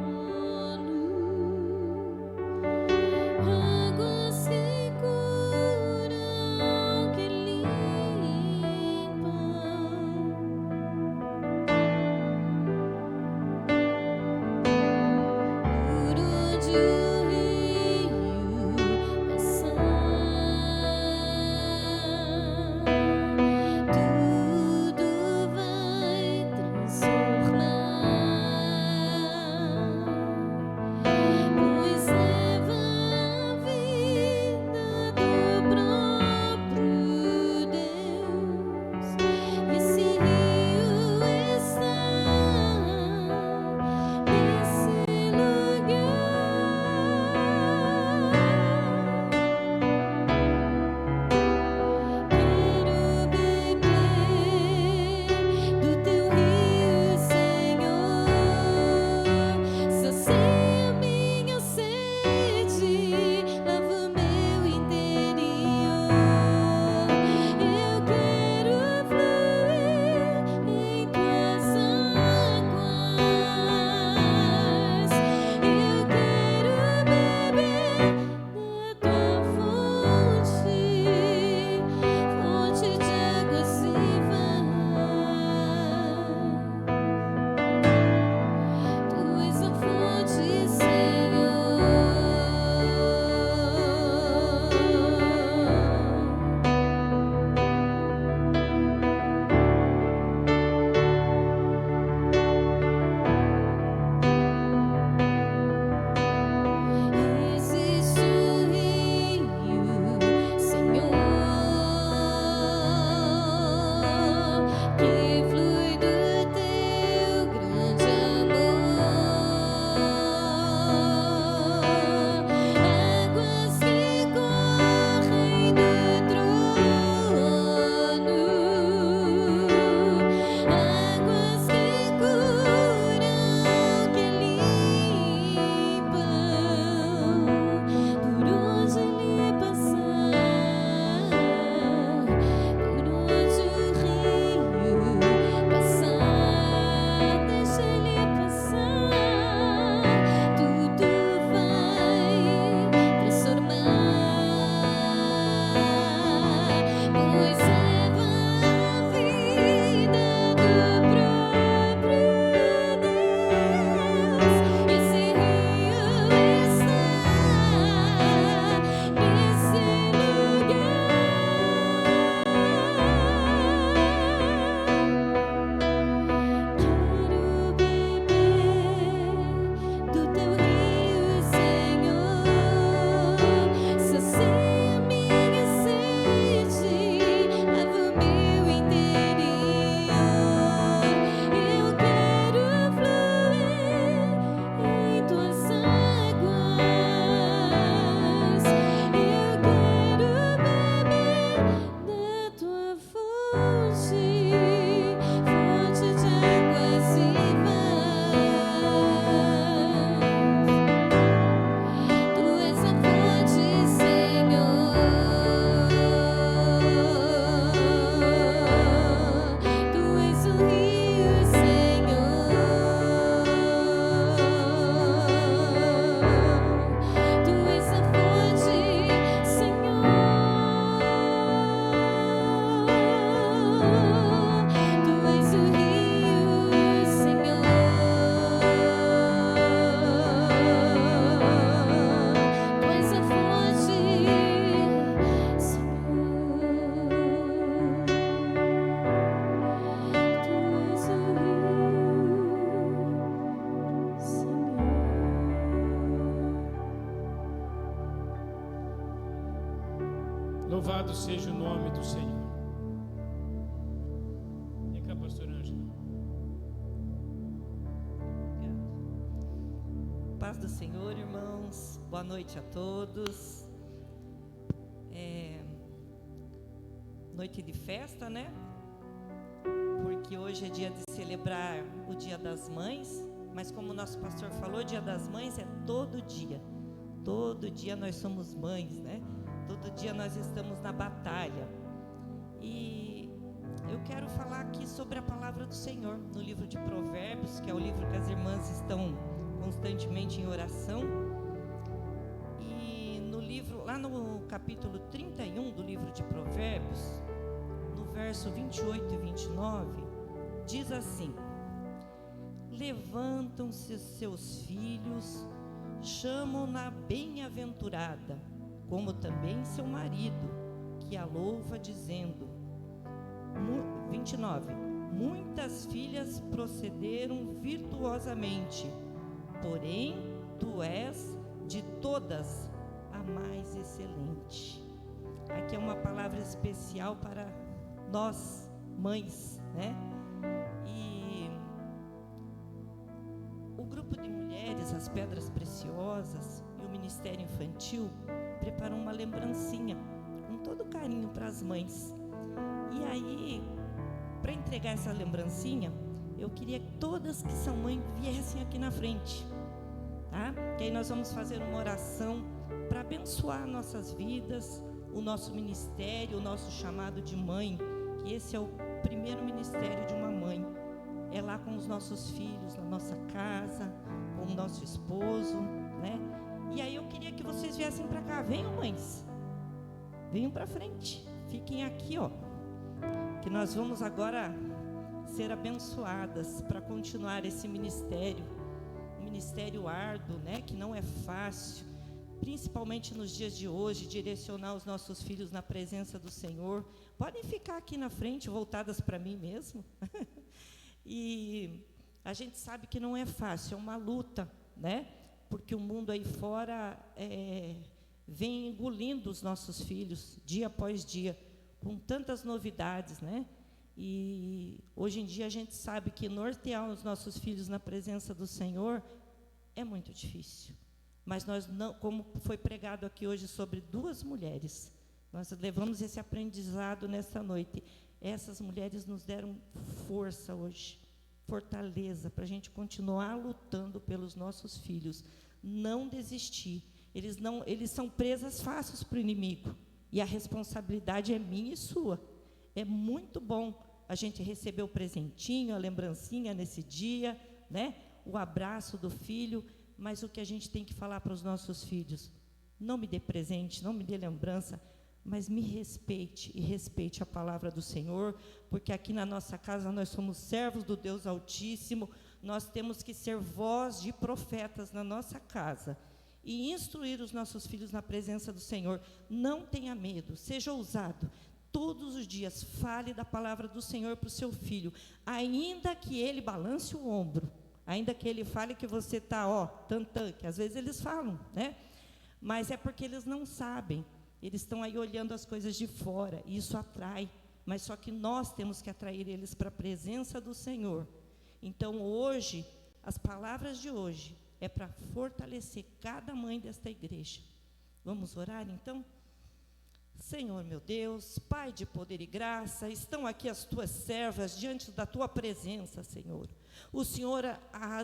águas que curam. Louvado seja o nome do Senhor. Vem cá, pastor Ângelo. Paz do Senhor, irmãos. Boa noite a todos. Noite de festa, né? Porque hoje é dia de celebrar o Dia das Mães. Mas como o nosso pastor falou, Dia das Mães é todo dia. Todo dia nós somos mães, né? Todo dia nós estamos na batalha. E eu quero falar aqui sobre a palavra do Senhor no livro de Provérbios, que é o livro que as irmãs estão constantemente em oração. E no livro, lá no capítulo 31 do livro de Provérbios, no verso 28 e 29, diz assim: levantam-se seus filhos, chamam-na bem-aventurada, como também seu marido, que a louva, dizendo. 29. Muitas filhas procederam virtuosamente, porém tu és de todas a mais excelente. Aqui é uma palavra especial para nós, mães, né? E o grupo de mulheres, as Pedras Preciosas e o Ministério Infantil preparou uma lembrancinha com todo carinho para as mães. E aí, para entregar essa lembrancinha, eu queria que todas que são mães viessem aqui na frente, tá? Que aí nós vamos fazer uma oração para abençoar nossas vidas, o nosso ministério, o nosso chamado de mãe, que esse é o primeiro ministério de uma mãe. É lá com os nossos filhos, na nossa casa, com o nosso esposo, né? E aí eu queria que vocês viessem para cá. Venham, mães. Venham para frente. Fiquem aqui, ó. Que nós vamos agora ser abençoadas para continuar esse ministério. Um ministério árduo, né? Que não é fácil. Principalmente nos dias de hoje, direcionar os nossos filhos na presença do Senhor. Podem ficar aqui na frente, voltadas para mim mesmo. E a gente sabe que não é fácil, é uma luta, né? Porque o mundo aí fora vem engolindo os nossos filhos, dia após dia, com tantas novidades, né? E hoje em dia a gente sabe que nortear os nossos filhos na presença do Senhor é muito difícil. Mas nós não, como foi pregado aqui hoje sobre duas mulheres, nós levamos esse aprendizado nessa noite. Essas mulheres nos deram força hoje, fortaleza, para a gente continuar lutando pelos nossos filhos, não desistir. Eles são presas fáceis para o inimigo, e a responsabilidade é minha e sua. É muito bom a gente receber o presentinho, a lembrancinha nesse dia, né? O abraço do filho, mas o que a gente tem que falar para os nossos filhos: não me dê presente, não me dê lembrança, mas me respeite, e respeite a palavra do Senhor, porque aqui na nossa casa nós somos servos do Deus Altíssimo, nós temos que ser voz de profetas na nossa casa, e instruir os nossos filhos na presença do Senhor. Não tenha medo, seja ousado, todos os dias fale da palavra do Senhor para o seu filho, ainda que ele balance o ombro, ainda que ele fale que você está, tantã, que às vezes eles falam, né? Mas é porque eles não sabem. Eles estão aí olhando as coisas de fora, e isso atrai, mas só que nós temos que atrair eles para a presença do Senhor. Então, hoje, as palavras de hoje é para fortalecer cada mãe desta igreja. Vamos orar, então? Senhor, meu Deus, Pai de poder e graça, estão aqui as tuas servas diante da tua presença, Senhor. O Senhor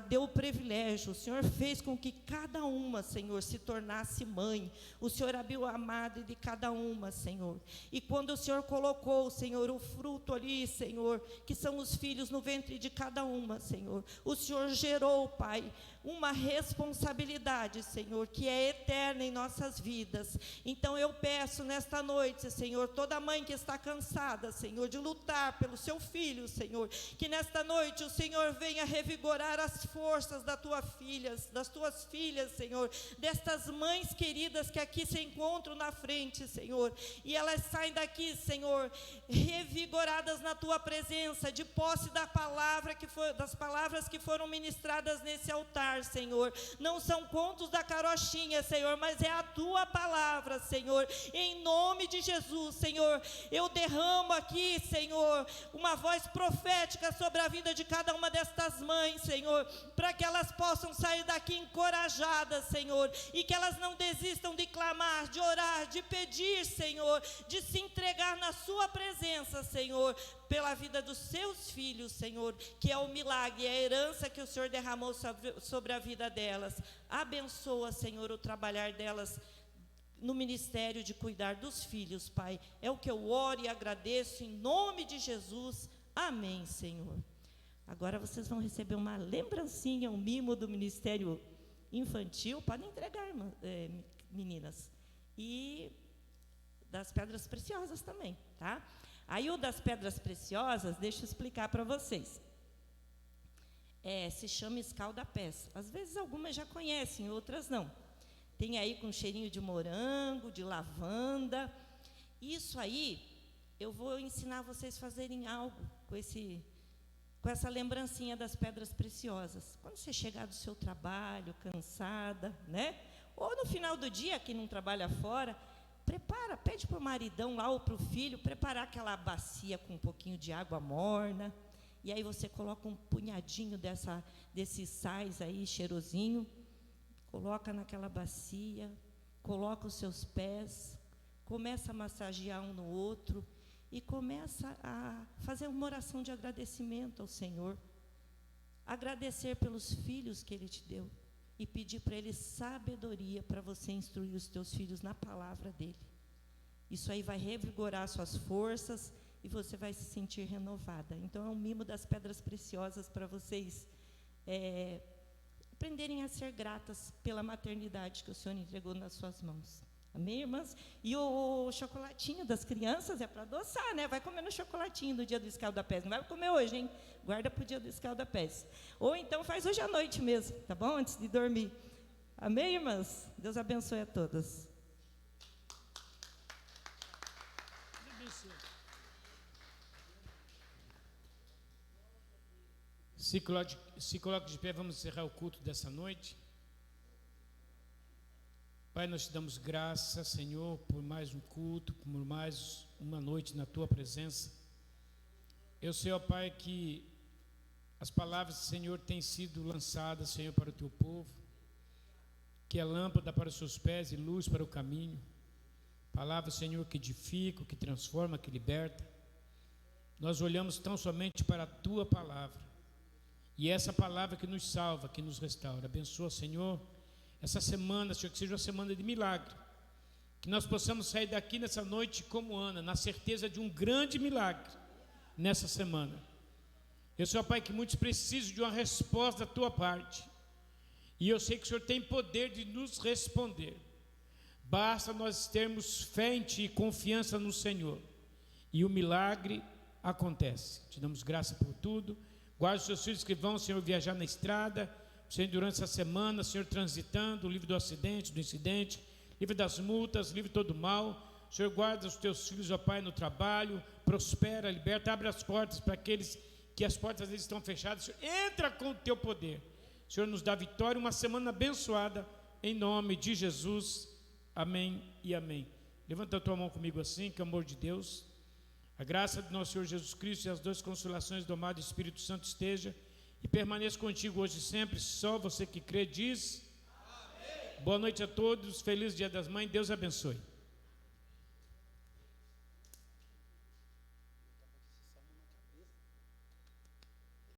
deu o privilégio, o Senhor fez com que cada uma, Senhor, se tornasse mãe. O Senhor abriu a madre de cada uma, Senhor. E quando o Senhor colocou, Senhor, o fruto ali, Senhor, que são os filhos no ventre de cada uma, Senhor, o Senhor gerou, Pai, uma responsabilidade, Senhor, que é eterna em nossas vidas. Então eu peço nesta noite, Senhor, toda mãe que está cansada, Senhor, de lutar pelo seu filho, Senhor, que nesta noite o Senhor venha revigorar as forças das tuas filhas, Senhor, destas mães queridas que aqui se encontram na frente, Senhor, e elas saem daqui, Senhor, revigoradas na tua presença, de posse das palavras que foram ministradas nesse altar, cantar, Senhor. Não são contos da carochinha, Senhor, mas é a tua palavra, Senhor. Em nome de Jesus, Senhor, eu derramo aqui, Senhor, uma voz profética sobre a vida de cada uma destas mães, Senhor, para que elas possam sair daqui encorajadas, Senhor, e que elas não desistam de clamar, de orar, de pedir, Senhor, de se entregar na sua presença, Senhor, pela vida dos seus filhos, Senhor, que é o milagre, é a herança que o Senhor derramou sobre a vida delas. Abençoa, Senhor, o trabalhar delas no ministério de cuidar dos filhos, Pai. É o que eu oro e agradeço em nome de Jesus. Amém, Senhor. Agora vocês vão receber uma lembrancinha, um mimo do Ministério Infantil. Podem entregar, meninas. E das pedras preciosas também, tá? Aí o das pedras preciosas, deixa eu explicar para vocês. Se chama escalda-pés. Às vezes algumas já conhecem, outras não. Tem aí com cheirinho de morango, de lavanda. Isso aí, eu vou ensinar vocês a fazerem algo com essa lembrancinha das pedras preciosas. Quando você chegar do seu trabalho, cansada, né? Ou no final do dia, quem não trabalha fora, pede para o maridão lá ou para o filho preparar aquela bacia com um pouquinho de água morna. E aí você coloca um punhadinho desses sais aí, cheirosinho, coloca naquela bacia, coloca os seus pés, começa a massagear um no outro e começa a fazer uma oração de agradecimento ao Senhor. Agradecer pelos filhos que Ele te deu e pedir para Ele sabedoria para você instruir os teus filhos na palavra dEle. Isso aí vai revigorar suas forças e você vai se sentir renovada. Então, é um mimo das pedras preciosas para vocês aprenderem a ser gratas pela maternidade que o Senhor entregou nas suas mãos. Amém, irmãs? E o chocolatinho das crianças é para adoçar, né? Vai comer no chocolatinho no dia do escalda-pés. Não vai comer hoje, hein? Guarda para o dia do escalda-pés. Ou então faz hoje à noite mesmo, tá bom? Antes de dormir. Amém, irmãs? Deus abençoe a todas. Se coloque de pé, vamos encerrar o culto dessa noite. Pai, nós te damos graça, Senhor, por mais um culto, por mais uma noite na Tua presença. Eu sei, ó Pai, que as palavras do Senhor têm sido lançadas, Senhor, para o Teu povo, que é lâmpada para os seus pés e luz para o caminho. Palavra, Senhor, que edifica, que transforma, que liberta. Nós olhamos tão somente para a Tua palavra. E essa palavra que nos salva, que nos restaura. Abençoa, Senhor, essa semana, Senhor, que seja uma semana de milagre. Que nós possamos sair daqui nessa noite como Ana, na certeza de um grande milagre nessa semana. Eu sei, ó Pai, que muitos precisam de uma resposta da Tua parte. E eu sei que o Senhor tem poder de nos responder. Basta nós termos fé em Ti e confiança no Senhor. E o milagre acontece. Te damos graça por tudo. Guarde os seus filhos que vão, Senhor, viajar na estrada, Senhor, durante essa semana, Senhor, transitando, livre do acidente, do incidente, livre das multas, livre de todo mal. Senhor, guarda os teus filhos, ó Pai, no trabalho, prospera, liberta, abre as portas para aqueles que as portas às vezes estão fechadas. Senhor, entra com o teu poder. Senhor, nos dá vitória, uma semana abençoada, em nome de Jesus. Amém e amém. Levanta a tua mão comigo assim, que o amor de Deus, a graça do nosso Senhor Jesus Cristo e as duas consolações do amado Espírito Santo esteja e permaneça contigo hoje e sempre. Só você que crê diz. Amém. Boa noite a todos, feliz Dia das Mães, Deus abençoe.